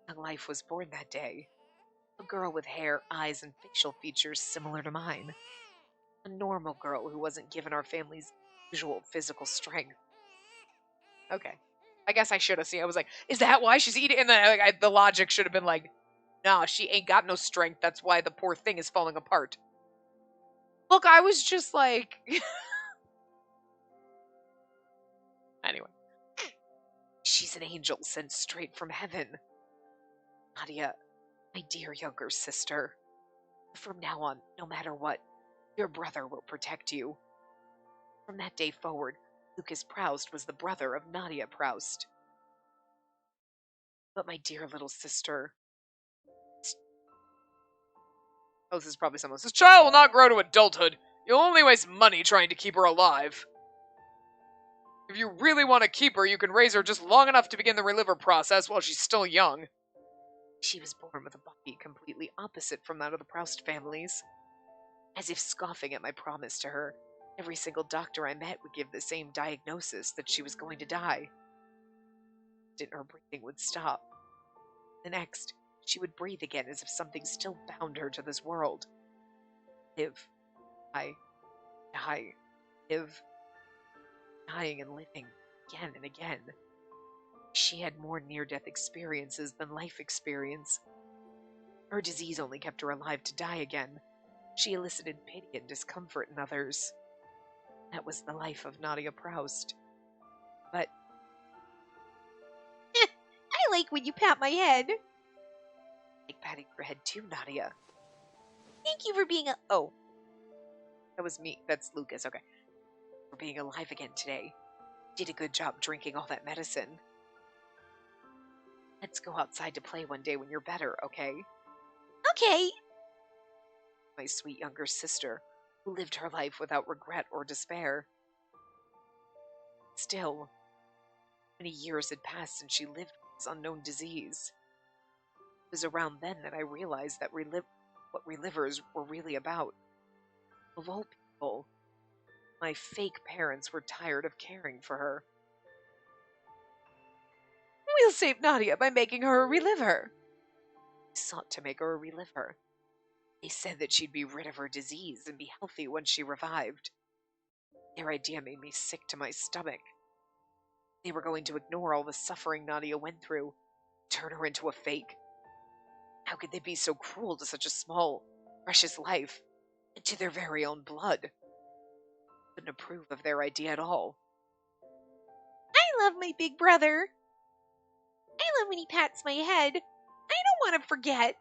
A life was born that day. A girl with hair, eyes, and facial features similar to mine. A normal girl who wasn't given our family's usual physical strength. Okay. I guess I should have seen. I was like, is that why she's eating? And then the logic should have been like, no, she ain't got no strength. That's why the poor thing is falling apart. Look, I was just like... Anyway. She's an angel sent straight from heaven. Nadia, my dear younger sister. From now on, no matter what, your brother will protect you. From that day forward, Lucas Proust was the brother of Nadia Proust. But my dear little sister... Oh, this is probably someone who says, child will not grow to adulthood. You'll only waste money trying to keep her alive. If you really want to keep her, you can raise her just long enough to begin the reliver process while she's still young. She was born with a body completely opposite from that of the Proust families. As if scoffing at my promise to her, every single doctor I met would give the same diagnosis that she was going to die. Her breathing would stop. The next, she would breathe again as if something still bound her to this world. Live. Die. Die. Live. Dying and living again and again. She had more near-death experiences than life experience. Her disease only kept her alive to die again. She elicited pity and discomfort in others. That was the life of Nadia Proust. But... I like when you pat my head. I like patting your head too, Nadia. Thank you for being a... Oh. That was me. That's Lucas, okay. For being alive again today. Did a good job drinking all that medicine. Let's go outside to play one day when you're better, okay? Okay. My sweet younger sister, who lived her life without regret or despair. Still, many years had passed since she lived with this unknown disease. It was around then that I realized that what relivers were really about. Of all people, my fake parents were tired of caring for her. We'll save Nadia by making her a reliver. I sought to make her a reliver. They said that she'd be rid of her disease and be healthy when she revived. Their idea made me sick to my stomach. They were going to ignore all the suffering Nadia went through, turn her into a fake. How could they be so cruel to such a small, precious life, and to their very own blood? Couldn't approve of their idea at all. I love my big brother. I love when he pats my head. I don't want to forget.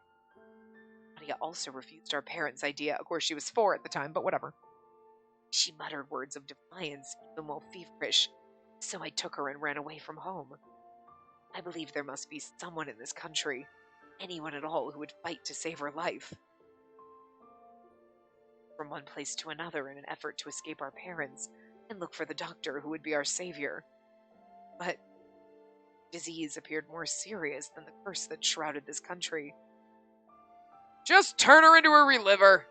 Nadia also refused our parents' idea. Of course, she was 4 at the time, but whatever. She muttered words of defiance, even while feverish, so I took her and ran away from home. I believe there must be someone in this country, anyone at all, who would fight to save her life. From one place to another in an effort to escape our parents and look for the doctor who would be our savior. But disease appeared more serious than the curse that shrouded this country. Just turn her into a reliver.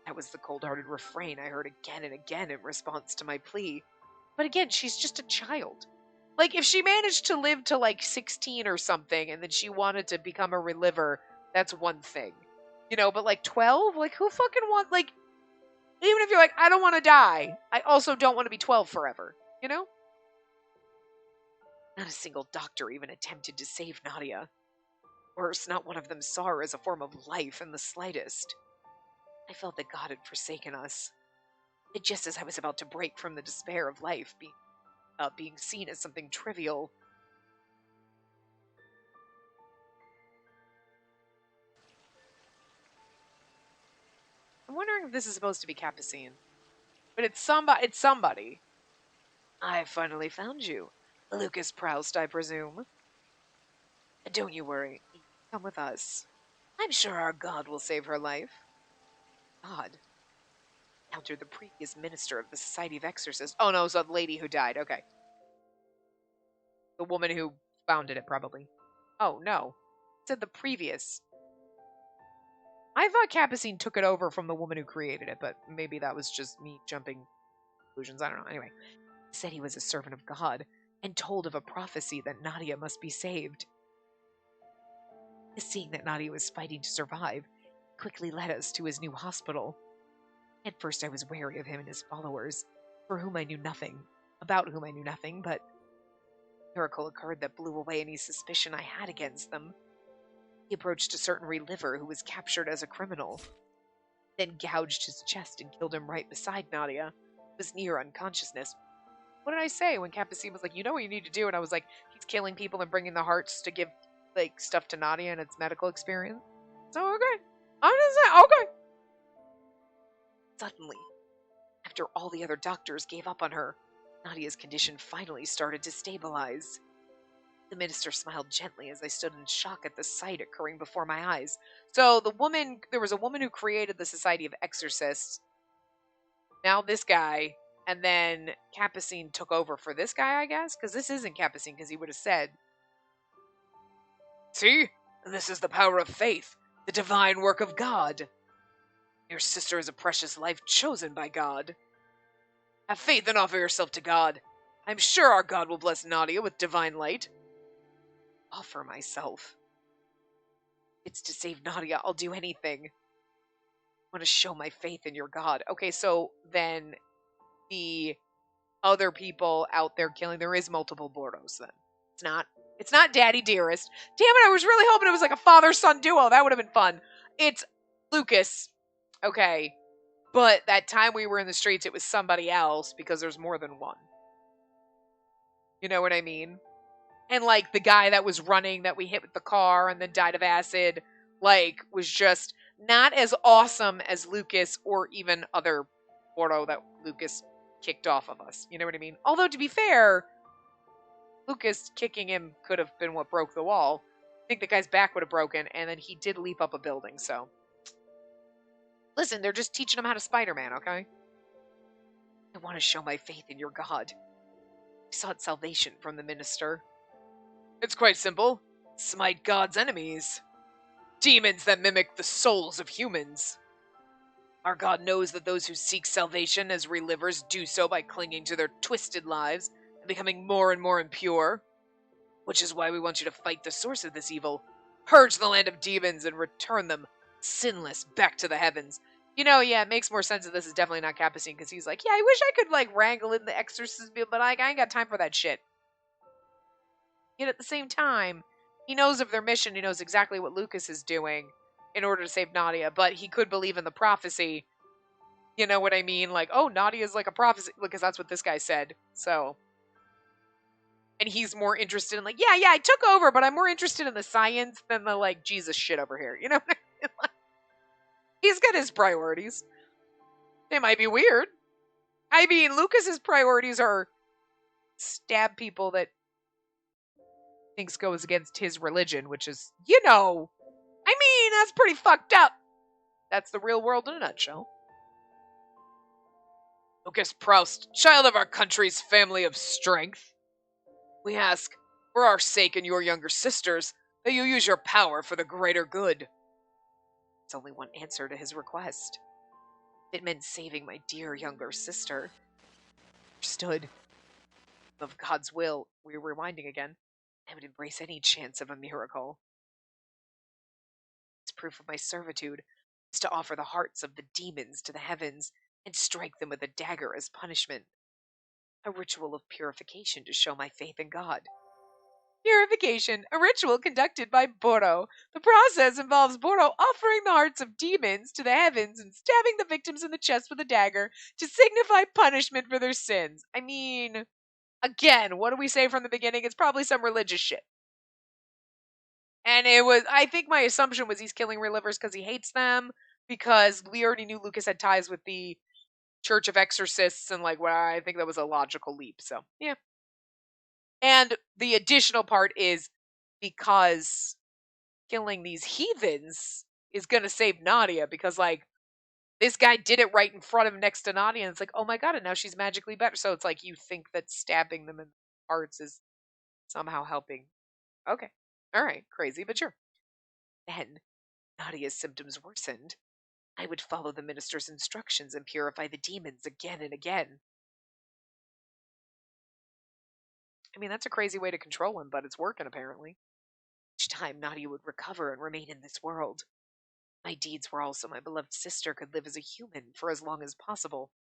That was the cold-hearted refrain I heard again and again in response to my plea. But again, she's just a child. Like, if she managed to live to like 16 or something and then she wanted to become a reliver, that's one thing. But like 12? Like, who fucking wants, like, even if you're like, I don't want to die, I also don't want to be 12 forever, Not a single doctor even attempted to save Nadia. Worse, not one of them saw her as a form of life in the slightest. I felt that God had forsaken us. And just as I was about to break from the despair of life, being seen as something trivial, I'm wondering if this is supposed to be Capucine. But it's somebody. I finally found you. Lucas Proust, I presume. Don't you worry. Come with us. I'm sure our God will save her life. God? Encountered the previous minister of the Society of Exorcists. Oh no, so the lady who died. Okay. The woman who founded it, probably. Oh no. It said the previous. I thought Capucine took it over from the woman who created it, but maybe that was just me jumping conclusions. I don't know. Anyway, he said he was a servant of God and told of a prophecy that Nadia must be saved. Seeing that Nadia was fighting to survive, he quickly led us to his new hospital. At first I was wary of him and his followers, about whom I knew nothing, but a miracle occurred that blew away any suspicion I had against them. He approached a certain reliver who was captured as a criminal, then gouged his chest and killed him right beside Nadia, who was near unconsciousness. What did I say when Capucine was like, you know what you need to do? And I was like, he's killing people and bringing the hearts to give like stuff to Nadia and its medical experience. So okay. I'm just saying, okay. Suddenly, after all the other doctors gave up on her, Nadia's condition finally started to stabilize. The minister smiled gently as I stood in shock at the sight occurring before my eyes. So there was a woman who created the Society of Exorcists. Now this guy, and then Capucine took over for this guy, I guess? Because this isn't Capucine, because he would have said, see? This is the power of faith, the divine work of God. Your sister is a precious life chosen by God. Have faith and offer yourself to God. I'm sure our God will bless Nadia with divine light. Offer myself. It's to save Nadia. I'll do anything. I want to show my faith in your God. Okay, so then the other people out there killing, there is multiple Boros then. It's not Daddy Dearest. Damn it, I was really hoping it was like a father-son duo. That would have been fun. It's Lucas. Okay. But that time we were in the streets, it was somebody else because there's more than one. You know what I mean? And like the guy that was running that we hit with the car and then died of acid, like was just not as awesome as Lucas or even other Boro that Lucas kicked off of us. You know what I mean? Although to be fair, Lucas kicking him could have been what broke the wall. I think the guy's back would have broken, and then he did leap up a building, so. Listen, they're just teaching him how to Spider-Man, okay? I want to show my faith in your God. I sought salvation from the minister. It's quite simple. Smite God's enemies. Demons that mimic the souls of humans. Our God knows that those who seek salvation as relivers do so by clinging to their twisted lives and becoming more and more impure. Which is why we want you to fight the source of this evil. Purge the land of demons and return them sinless back to the heavens. Yeah, it makes more sense that this is definitely not Capucine, because he's like, yeah, I wish I could, like, wrangle in the exorcism, but I ain't got time for that shit. Yet at the same time, he knows of their mission, he knows exactly what Lucas is doing in order to save Nadia, but he could believe in the prophecy. You know what I mean? Like, oh, Nadia's like a prophecy, because that's what this guy said, so. And he's more interested in, like, yeah, I took over, but I'm more interested in the science than the, like, Jesus shit over here. You know what I mean? Like, he's got his priorities. They might be weird. I mean, Lucas's priorities are stab people that thinks goes against his religion, which is, I mean, that's pretty fucked up. That's the real world in a nutshell. Lucas Proust, child of our country's family of strength. We ask, for our sake and your younger sisters, that you use your power for the greater good. There's only one answer to his request. It meant saving my dear younger sister. Understood. Of God's will, we're rewinding again. I would embrace any chance of a miracle. It's proof of my servitude is to offer the hearts of the demons to the heavens and strike them with a dagger as punishment. A ritual of purification to show my faith in God. Purification, a ritual conducted by Boro. The process involves Boro offering the hearts of demons to the heavens and stabbing the victims in the chest with a dagger to signify punishment for their sins. I mean, again, what do we say from the beginning? It's probably some religious shit. And I think my assumption was he's killing relivers because he hates them, because we already knew Lucas had ties with the Church of Exorcists, and I think that was a logical leap. So, yeah. And the additional part is because killing these heathens is going to save Nadia, because, this guy did it right in front of him next to Nadia, and it's like, oh my god, and now she's magically better. So it's like you think that stabbing them in the hearts is somehow helping. Okay. All right. Crazy, but sure. Then Nadia's symptoms worsened. I would follow the minister's instructions and purify the demons again and again. I mean, that's a crazy way to control him, but it's working apparently. Each time Nadia would recover and remain in this world. My deeds were also my beloved sister could live as a human for as long as possible.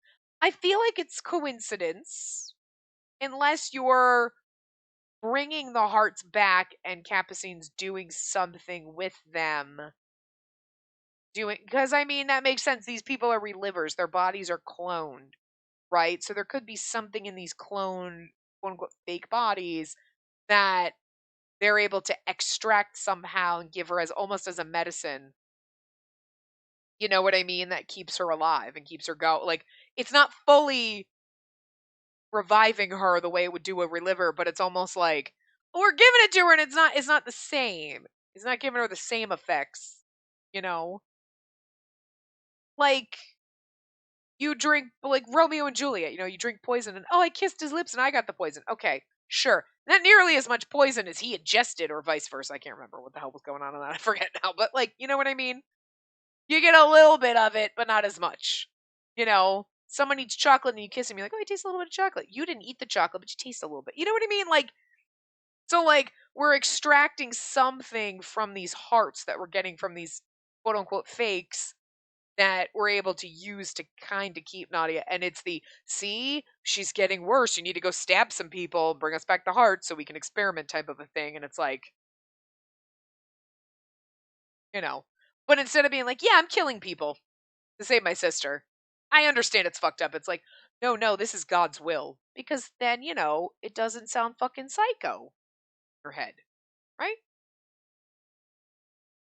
I feel like it's coincidence, unless you're bringing the hearts back and Capucine's doing something with them. Because I mean, that makes sense. These people are relivers. Their bodies are cloned, right? So there could be something in these cloned, quote unquote, fake bodies that they're able to extract somehow and give her as almost as a medicine. You know what I mean? That keeps her alive and keeps her going. It's not fully reviving her the way it would do a reliver, but it's almost like, we're giving it to her and it's not the same. It's not giving her the same effects, you know? Like, you drink, Romeo and Juliet, you drink poison and, oh, I kissed his lips and I got the poison. Okay, sure. Not nearly as much poison as he ingested, or vice versa. I can't remember what the hell was going on that. I forget now, but you know what I mean? You get a little bit of it, but not as much. Someone eats chocolate and you kiss him, you're like, oh, I taste a little bit of chocolate. You didn't eat the chocolate, but you taste a little bit. You know what I mean? So we're extracting something from these hearts that we're getting from these quote unquote fakes that we're able to use to kind of keep Nadia. And it's see, she's getting worse. You need to go stab some people, bring us back the heart so we can experiment type of a thing. And it's but instead of being like, yeah, I'm killing people to save my sister, I understand it's fucked up. It's like, no, this is God's will. Because then, it doesn't sound fucking psycho in your head, right?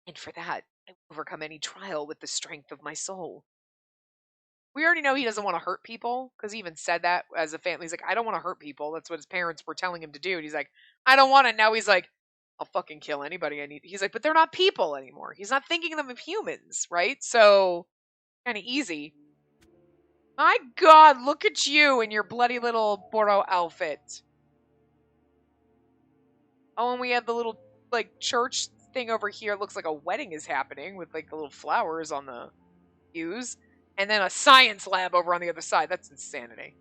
And for that, I will overcome any trial with the strength of my soul. We already know he doesn't want to hurt people, because he even said that as a family. He's like, I don't want to hurt people. That's what his parents were telling him to do. And he's like, I don't want it. Now he's like, I'll fucking kill anybody I need. He's like, but they're not people anymore. He's not thinking of them as humans, right? So, kind of easy. My God, look at you in your bloody little Boro outfit. Oh, and we have the little, church thing over here. It looks like a wedding is happening with, the little flowers on the pews. And then a science lab over on the other side. That's insanity.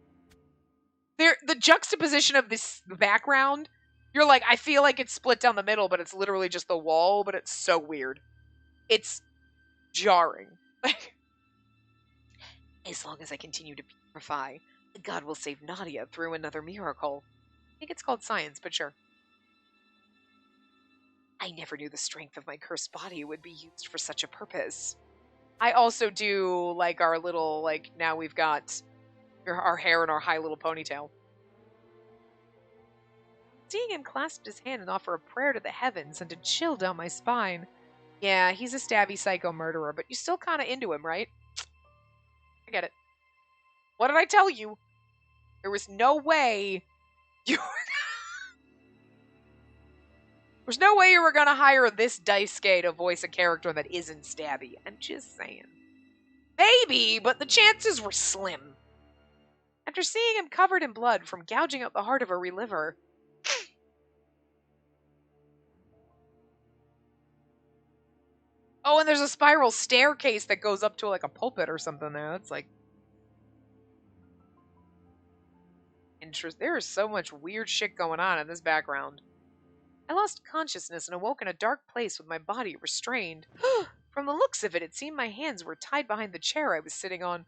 The juxtaposition of this background, you're like, I feel like it's split down the middle, but it's literally just the wall, but it's so weird. It's jarring. As long as I continue to purify, God will save Nadia through another miracle. I think it's called science, but sure. I never knew the strength of my cursed body would be used for such a purpose. I also do like our little, now we've got our hair in our high little ponytail. Seeing him clasp his hand and offer a prayer to the heavens and to chill down my spine. Yeah, he's a stabby psycho murderer, but you're still kind of into him, right? I get it. What did I tell you? There was no way you... There's no way you were going to hire this Daisuke to voice a character that isn't stabby. I'm just saying. Maybe, but the chances were slim. After seeing him covered in blood from gouging out the heart of a reliver, Oh, and there's a spiral staircase that goes up to like a pulpit or something there. That's like interest. There is so much weird shit going on in this background. I lost consciousness and awoke in a dark place with my body restrained. From the looks of it, it seemed my hands were tied behind the chair I was sitting on.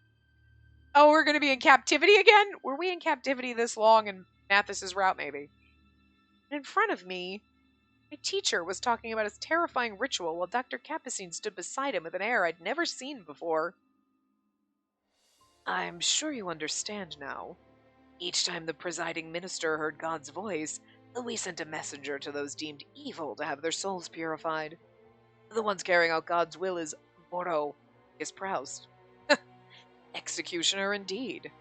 Oh, we're gonna be in captivity again? Were we in captivity this long in Mathis's route, maybe? And in front of me, my teacher was talking about his terrifying ritual while Dr. Capucine stood beside him with an air I'd never seen before. I'm sure you understand now. Each time the presiding minister heard God's voice, we sent a messenger to those deemed evil to have their souls purified. The ones carrying out God's will is Boro, his Proust. Executioner indeed.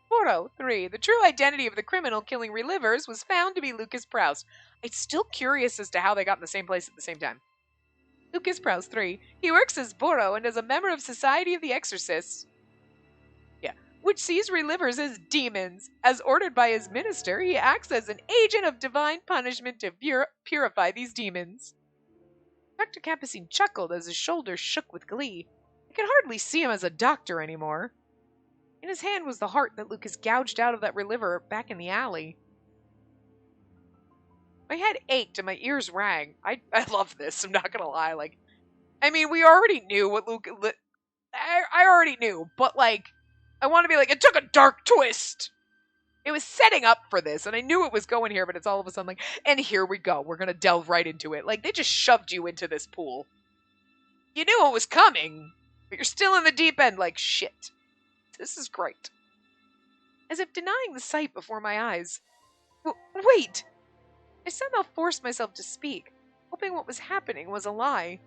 Boro, 3. The true identity of the criminal killing relivers was found to be Lucas Proust. I'm still curious as to how they got in the same place at the same time. Lucas Proust, 3. He works as Boro and is a member of Society of the Exorcists. Which sees relivers as demons. As ordered by his minister, he acts as an agent of divine punishment to purify these demons. Dr. Capucine chuckled as his shoulders shook with glee. I could hardly see him as a doctor anymore. In his hand was the heart that Lucas gouged out of that reliver back in the alley. My head ached and my ears rang. I love this, I'm not gonna lie. We already knew what Luke... I already knew, but I want to be it took a dark twist. It was setting up for this, and I knew it was going here, but it's all of a sudden and here we go. We're going to delve right into it. They just shoved you into this pool. You knew it was coming, but you're still in the deep end shit. This is great. As if denying the sight before my eyes. Wait! I somehow forced myself to speak, hoping what was happening was a lie.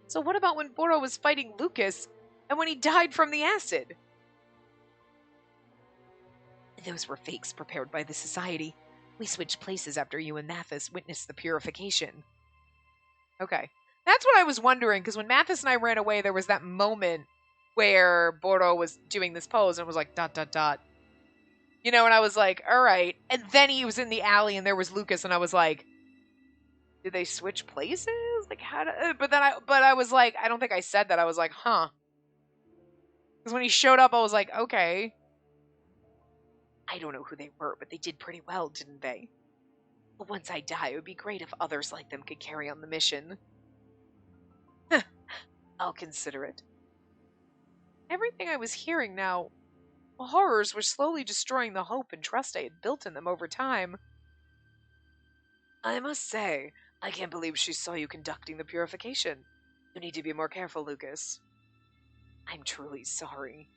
So what about when Boro was fighting Lucas, and when he died from the acid? Those were fakes prepared by the Society. We switched places after you and Mathis witnessed the purification. Okay. That's what I was wondering, because when Mathis and I ran away, there was that moment where Boro was doing this pose and was like, ... You know, and I was like, alright. And then he was in the alley and there was Lucas, and I was like, did they switch places? How but I was like, I don't think I said that. I was like, huh. Because when he showed up, I was like, okay. I don't know who they were, but they did pretty well, didn't they? But once I die, it would be great if others like them could carry on the mission. I'll consider it. Everything I was hearing now, the horrors were slowly destroying the hope and trust I had built in them over time. I must say, I can't believe she saw you conducting the purification. You need to be more careful, Lucas. I'm truly sorry.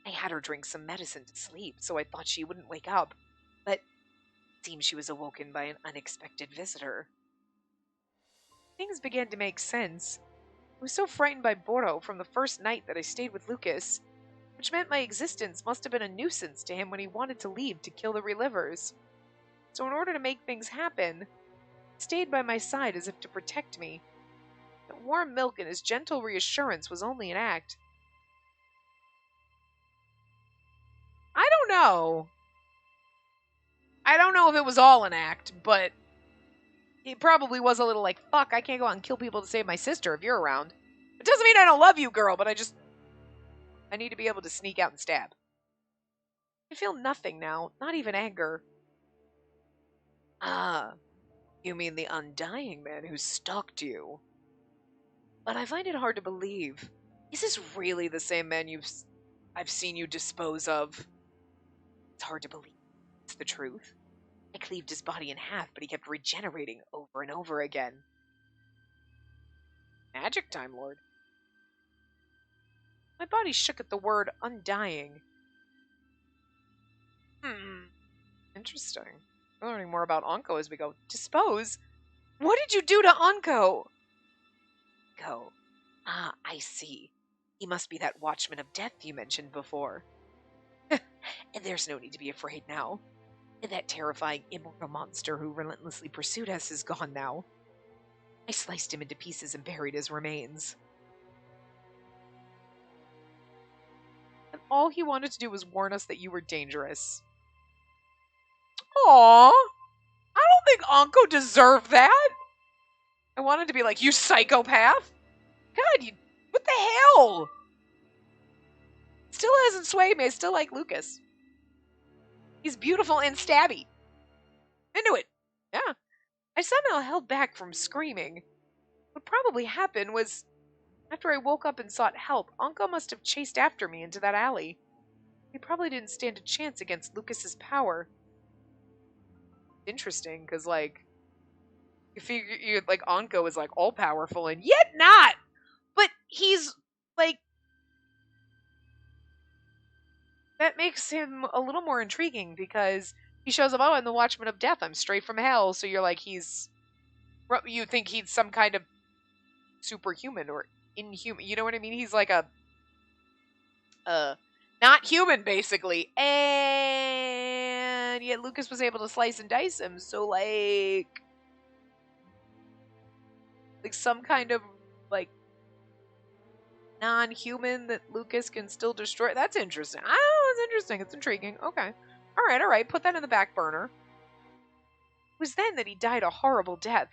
I had her drink some medicine to sleep, so I thought she wouldn't wake up, but it seems she was awoken by an unexpected visitor. Things began to make sense. I was so frightened by Boro from the first night that I stayed with Lucas, which meant my existence must have been a nuisance to him when he wanted to leave to kill the relivers. So in order to make things happen, he stayed by my side as if to protect me. That warm milk and his gentle reassurance was only an act. I don't know. I don't know if it was all an act, but it probably was a little fuck, I can't go out and kill people to save my sister if you're around. It doesn't mean I don't love you, girl, but I need to be able to sneak out and stab. I feel nothing now, not even anger. Ah, you mean the undying man who stalked you? But I find it hard to believe. Is this really the same man I've seen you dispose of? It's hard to believe. It's the truth. I cleaved his body in half, but he kept regenerating over and over again. Magic Time Lord. My body shook at the word undying. Interesting. We're learning more about Anko as we go. Dispose? What did you do to Anko? Go. Ah, I see. He must be that watchman of death you mentioned before. And there's no need to be afraid now. And that terrifying immortal monster who relentlessly pursued us is gone now. I sliced him into pieces and buried his remains. And all he wanted to do was warn us that you were dangerous. Aww! I don't think Anko deserved that! I wanted to be like, you psychopath! God, you, what the hell? Still hasn't swayed me. I still like Lucas. He's beautiful and stabby. Into it. Yeah. I somehow held back from screaming. What probably happened was, after I woke up and sought help, Anko must have chased after me into that alley. He probably didn't stand a chance against Lucas's power. Interesting, because, like, you figure, like, Anko is, like, all-powerful, and yet not! But he's, like, that makes him a little more intriguing, because he shows up, oh, I'm the Watchman of Death, I'm straight from hell, so you're like, you think he's some kind of superhuman or inhuman, you know what I mean? He's like a not human, basically, and yet Lucas was able to slice and dice him, so, like some kind of, like, non-human that Lucas can still destroy. That's interesting. Oh, it's interesting. It's intriguing. Okay. All right. Put that in the back burner. It was then that he died a horrible death.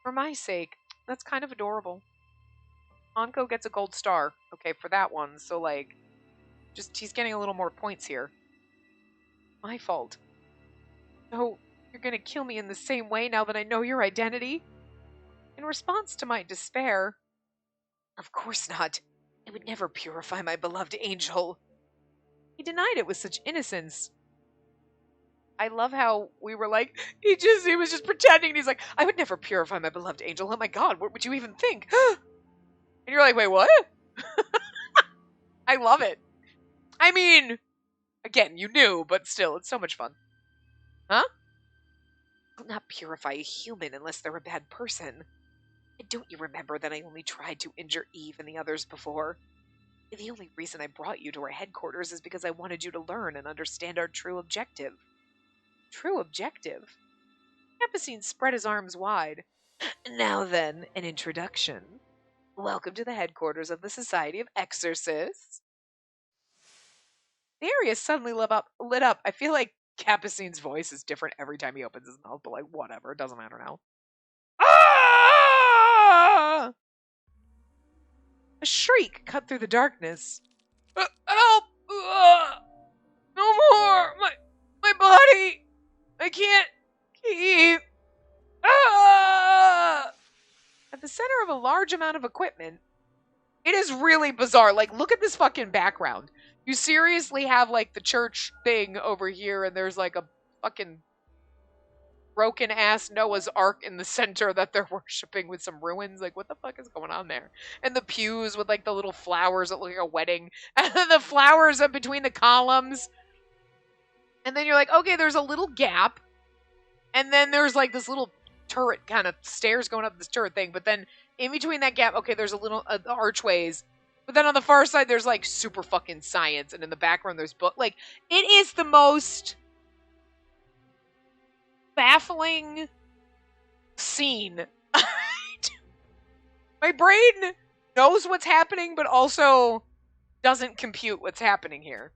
For my sake, that's kind of adorable. Anko gets a gold star. Okay, for that one. So, like, just, he's getting a little more points here. My fault. So, you're gonna kill me in the same way now that I know your identity? In response to my despair, of course not. I would never purify my beloved angel. He denied it with such innocence. I love how we were like, he was just pretending. And he's like, I would never purify my beloved angel. Oh my God, what would you even think? And you're like, wait, what? I love it. I mean, again, you knew, but still, it's so much fun. Huh? I'll not purify a human unless they're a bad person. And don't you remember that I only tried to injure Eve and the others before? The only reason I brought you to our headquarters is because I wanted you to learn and understand our true objective. True objective? Capucine spread his arms wide. Now then, an introduction. Welcome to the headquarters of the Society of Exorcists. The area suddenly lit up. I feel like Capucine's voice is different every time he opens his mouth, but, like, whatever, it doesn't matter now. Ah! A shriek cut through the darkness. Help! No more! My body! I can't keep... Ah! At the center of a large amount of equipment, it is really bizarre. Like, look at this fucking background. You seriously have, like, the church thing over here, and there's, like, a fucking broken-ass Noah's Ark in the center that they're worshipping with some ruins. Like, what the fuck is going on there? And the pews with, like, the little flowers that look like a wedding. And then the flowers up between the columns. And then you're like, okay, there's a little gap. And then there's, like, this little turret kind of stairs going up this turret thing. But then in between that gap, okay, there's a little archways. But then on the far side, there's, like, super fucking science. And in the background, there's book. Like, it is the most baffling scene. My brain knows what's happening, but also doesn't compute what's happening here.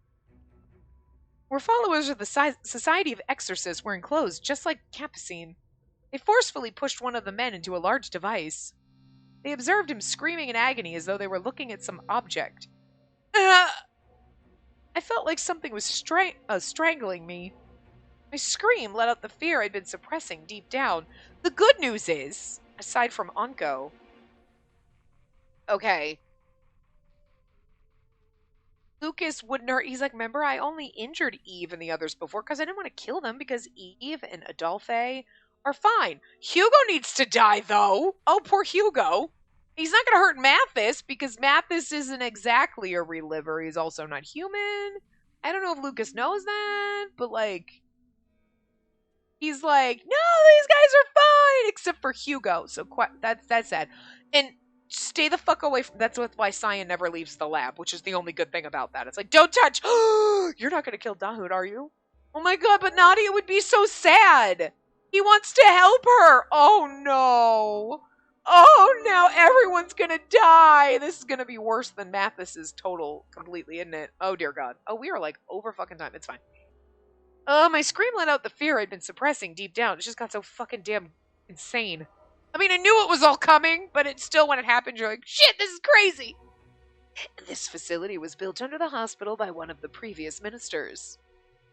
We're followers of the Society of Exorcists wearing clothes just like Capucine. They forcefully pushed one of the men into a large device. They observed him screaming in agony as though they were looking at some object. I felt like something was strangling me. My scream let out the fear I'd been suppressing deep down. The good news is, aside from Anko... Okay. Lucas wouldn't hurt. He's like, remember, I only injured Eve and the others before because I didn't want to kill them because Eve and Adolphe are fine. Hugo needs to die, though. Oh, poor Hugo. He's not going to hurt Mathis because Mathis isn't exactly a reliver. He's also not human. I don't know if Lucas knows that, but, like... He's like, no, these guys are fine, except for Hugo. So that's sad. And stay the fuck away from... That's why Cyan never leaves the lab, which is the only good thing about that. It's like, don't touch. You're not going to kill Dahoud, are you? Oh my God, but Nadia would be so sad. He wants to help her. Oh no. Oh, now everyone's going to die. This is going to be worse than Mathis's total completely, isn't it? Oh dear God. Oh, we are like over fucking time. It's fine. My scream let out the fear I'd been suppressing deep down. It just got so fucking damn insane. I mean, I knew it was all coming, but it still, when it happened, you're like, shit, this is crazy. This facility was built under the hospital by one of the previous ministers.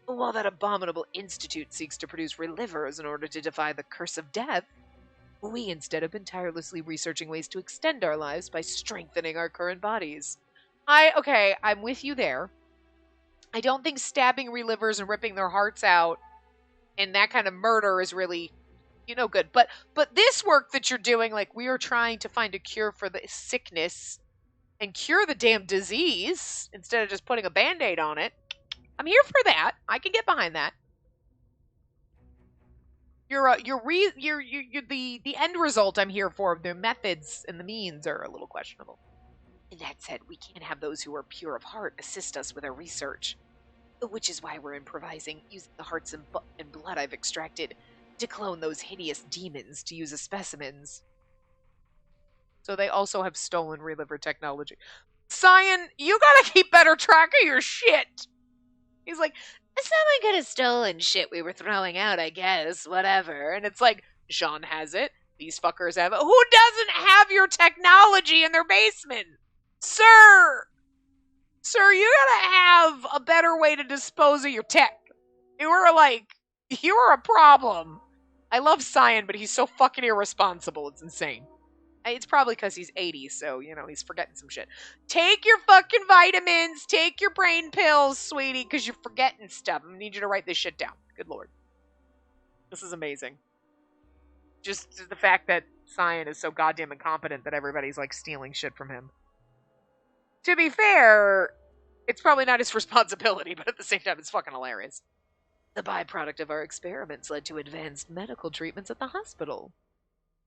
While that abominable institute seeks to produce relivers in order to defy the curse of death, we instead have been tirelessly researching ways to extend our lives by strengthening our current bodies. Okay, I'm with you there. I don't think stabbing relivers and ripping their hearts out and that kind of murder is really, good. But this work that you're doing, like we are trying to find a cure for the sickness and cure the damn disease instead of just putting a Band-Aid on it. I'm here for that. I can get behind that. The end result I'm here for. The methods and the means are a little questionable. And that said, we can't have those who are pure of heart assist us with our research, which is why we're improvising, using the hearts and blood I've extracted to clone those hideous demons to use as specimens. So they also have stolen reliver technology. Cyan, you gotta keep better track of your shit. He's like, someone could have stolen shit we were throwing out, I guess, whatever. And it's like, Jean has it. These fuckers have it. Who doesn't have your technology in their basement? Sir, you gotta have a better way to dispose of your tech. You are a problem. I love Cyan, but he's so fucking irresponsible. It's insane. It's probably because he's 80, so, he's forgetting some shit. Take your fucking vitamins. Take your brain pills, sweetie, because you're forgetting stuff. I need you to write this shit down. Good lord. This is amazing. Just the fact that Cyan is so goddamn incompetent that everybody's, stealing shit from him. To be fair, it's probably not his responsibility, but at the same time, it's fucking hilarious. The byproduct of our experiments led to advanced medical treatments at the hospital.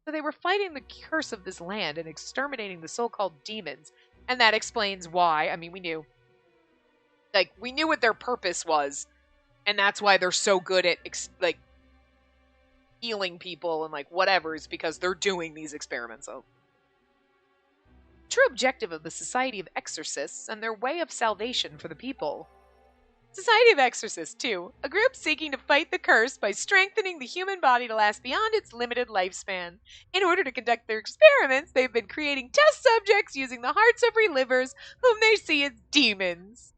So they were fighting the curse of this land and exterminating the so-called demons. And that explains why. I mean, we knew. We knew what their purpose was. And that's why they're so good at, healing people and, whatever. Is because they're doing these experiments. So, true objective of the Society of Exorcists and their way of salvation for the people. Society of Exorcists, too, a group seeking to fight the curse by strengthening the human body to last beyond its limited lifespan. In order to conduct their experiments, they've been creating test subjects using the hearts of relivers whom they see as demons.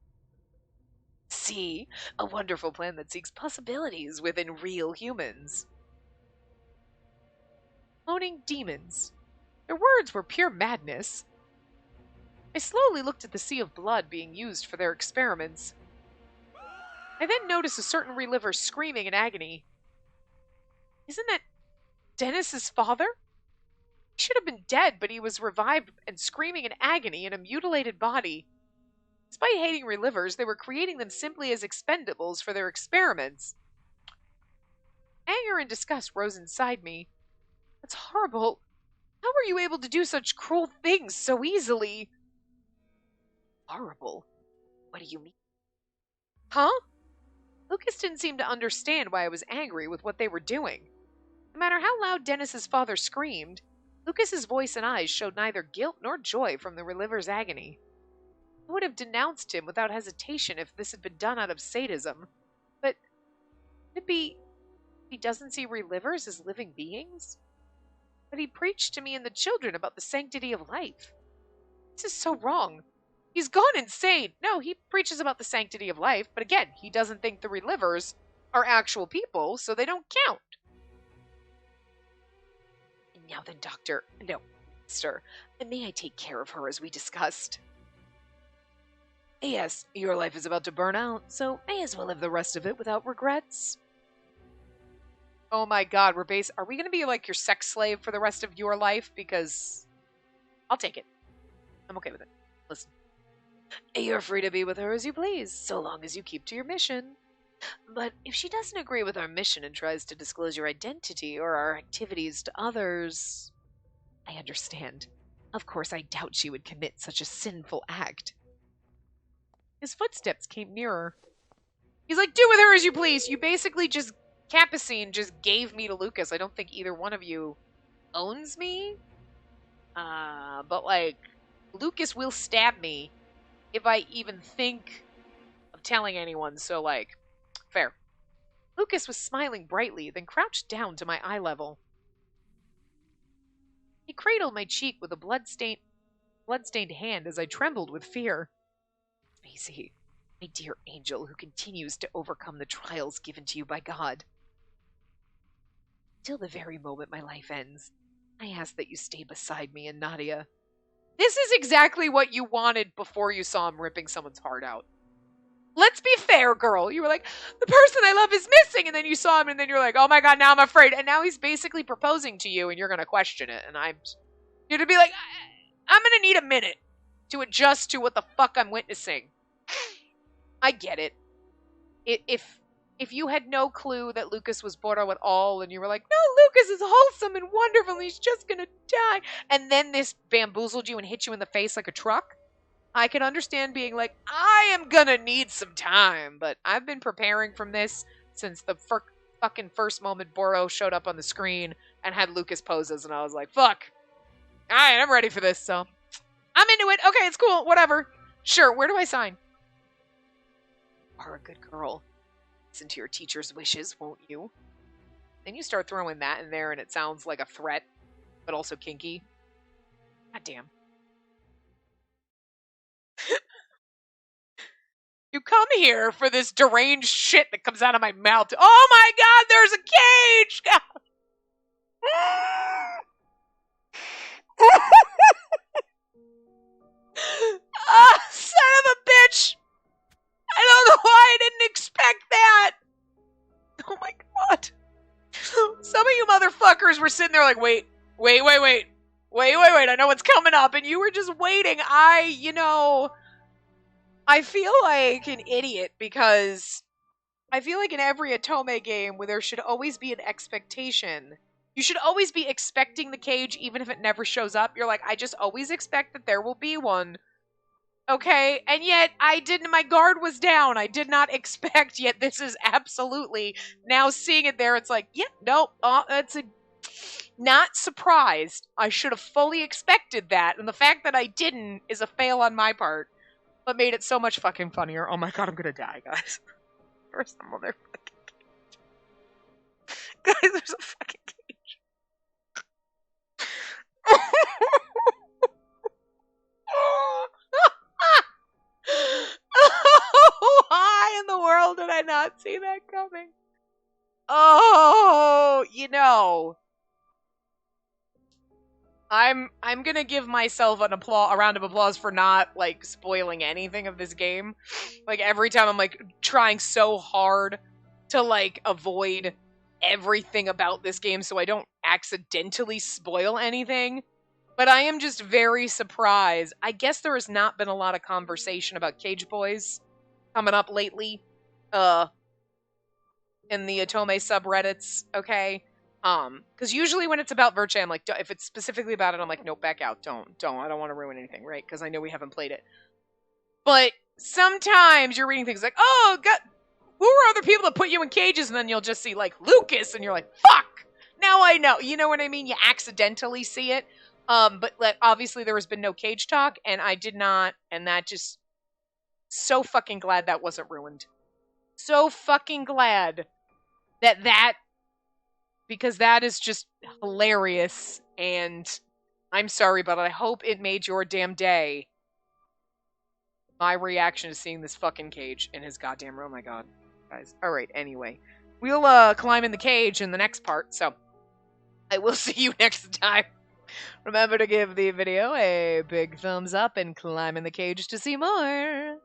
See, a wonderful plan that seeks possibilities within real humans. Cloning demons. Their words were pure madness. I slowly looked at the sea of blood being used for their experiments. I then noticed a certain reliver screaming in agony. Isn't that Dennis's father? He should have been dead, but he was revived and screaming in agony in a mutilated body. Despite hating relivers, they were creating them simply as expendables for their experiments. Anger and disgust rose inside me. That's horrible. How were you able to do such cruel things so easily? Horrible? What do you mean? Huh? Lucas didn't seem to understand why I was angry with what they were doing. No matter how loud Dennis's father screamed, Lucas's voice and eyes showed neither guilt nor joy from the reliver's agony. I would have denounced him without hesitation if this had been done out of sadism. But could it be he doesn't see relivers as living beings? But he preached to me and the children about the sanctity of life. This is so wrong. He's gone insane. No, he preaches about the sanctity of life, but again, he doesn't think the relivers are actual people, so they don't count. Now then, Doctor, no, Mister, may I take care of her as we discussed? Yes, your life is about to burn out, so may as well live the rest of it without regrets. Oh my god, are we going to be like your sex slave for the rest of your life? Because I'll take it. I'm okay with it. Listen. You're free to be with her as you please, so long as you keep to your mission. But if she doesn't agree with our mission and tries to disclose your identity or our activities to others... I understand. Of course, I doubt she would commit such a sinful act. His footsteps came nearer. He's like, do with her as you please. You basically just... Capucine just gave me to Lucas. I don't think either one of you owns me. But, Lucas will stab me if I even think of telling anyone, so, fair. Lucas was smiling brightly, then crouched down to my eye level. He cradled my cheek with a blood-stained hand as I trembled with fear. Maisie, my dear angel who continues to overcome the trials given to you by God. Till the very moment my life ends, I ask that you stay beside me and Nadia. This is exactly what you wanted before you saw him ripping someone's heart out. Let's be fair, girl. You were like, the person I love is missing, and then you saw him, and then you're like, oh my god, now I'm afraid. And now he's basically proposing to you, and you're going to question it. And you're going to be like, I'm going to need a minute to adjust to what the fuck I'm witnessing. I get it. If you had no clue that Lucas was Boro at all, and you were like, no, Lucas is wholesome and wonderful, and he's just gonna die, and then this bamboozled you and hit you in the face like a truck, I can understand being like, I am gonna need some time, but I've been preparing from this since the fucking first moment Boro showed up on the screen and had Lucas poses, and I was like, fuck. Alright, I'm ready for this, so I'm into it. Okay, it's cool, whatever. Sure, where do I sign? You are a good girl. Listen to your teacher's wishes, won't you? Then you start throwing that in there and it sounds like a threat, but also kinky. God damn. You come here for this deranged shit that comes out of my mouth. Oh my god, there's a cage! Son of a bitch! I don't know why I didn't expect that! Oh my god. Some of you motherfuckers were sitting there like, wait, I know what's coming up, and you were just waiting. I feel like an idiot because I feel like in every Otome game where there should always be an expectation. You should always be expecting the cage even if it never shows up. You're like, I just always expect that there will be one. Okay, and yet I didn't, my guard was down. I did not expect, yet this is absolutely, now seeing it there, it's like, yeah, nope, that's a, not surprised. I should have fully expected that, and the fact that I didn't is a fail on my part, but made it so much fucking funnier. Oh my god, I'm gonna die, guys. There's a motherfucking cage. Guys, there's a fucking cage. Why in the world did I not see that coming? Oh, I'm gonna give myself a round of applause for not like spoiling anything of this game. Like every time I'm like trying so hard to like avoid everything about this game so I don't accidentally spoil anything. But I am just very surprised. I guess there has not been a lot of conversation about Cage Boys coming up lately. In the Otome subreddits, okay? Because usually when it's about Virche, I'm like, if it's specifically about it, I'm like, nope, back out. Don't. I don't want to ruin anything, right? Because I know we haven't played it. But sometimes you're reading things like, oh, God, who are other people that put you in cages? And then you'll just see, like, Lucas, and you're like, fuck! Now I know. You know what I mean? You accidentally see it. But like, obviously there has been no cage talk, and I did not, and that just, so fucking glad that wasn't ruined. So fucking glad that, because that is just hilarious, and I'm sorry, but I hope it made your damn day. My reaction to seeing this fucking cage in his goddamn room. Oh my god, guys. Alright, anyway. We'll, climb in the cage in the next part, so I will see you next time. Remember to give the video a big thumbs up and climb in the cage to see more.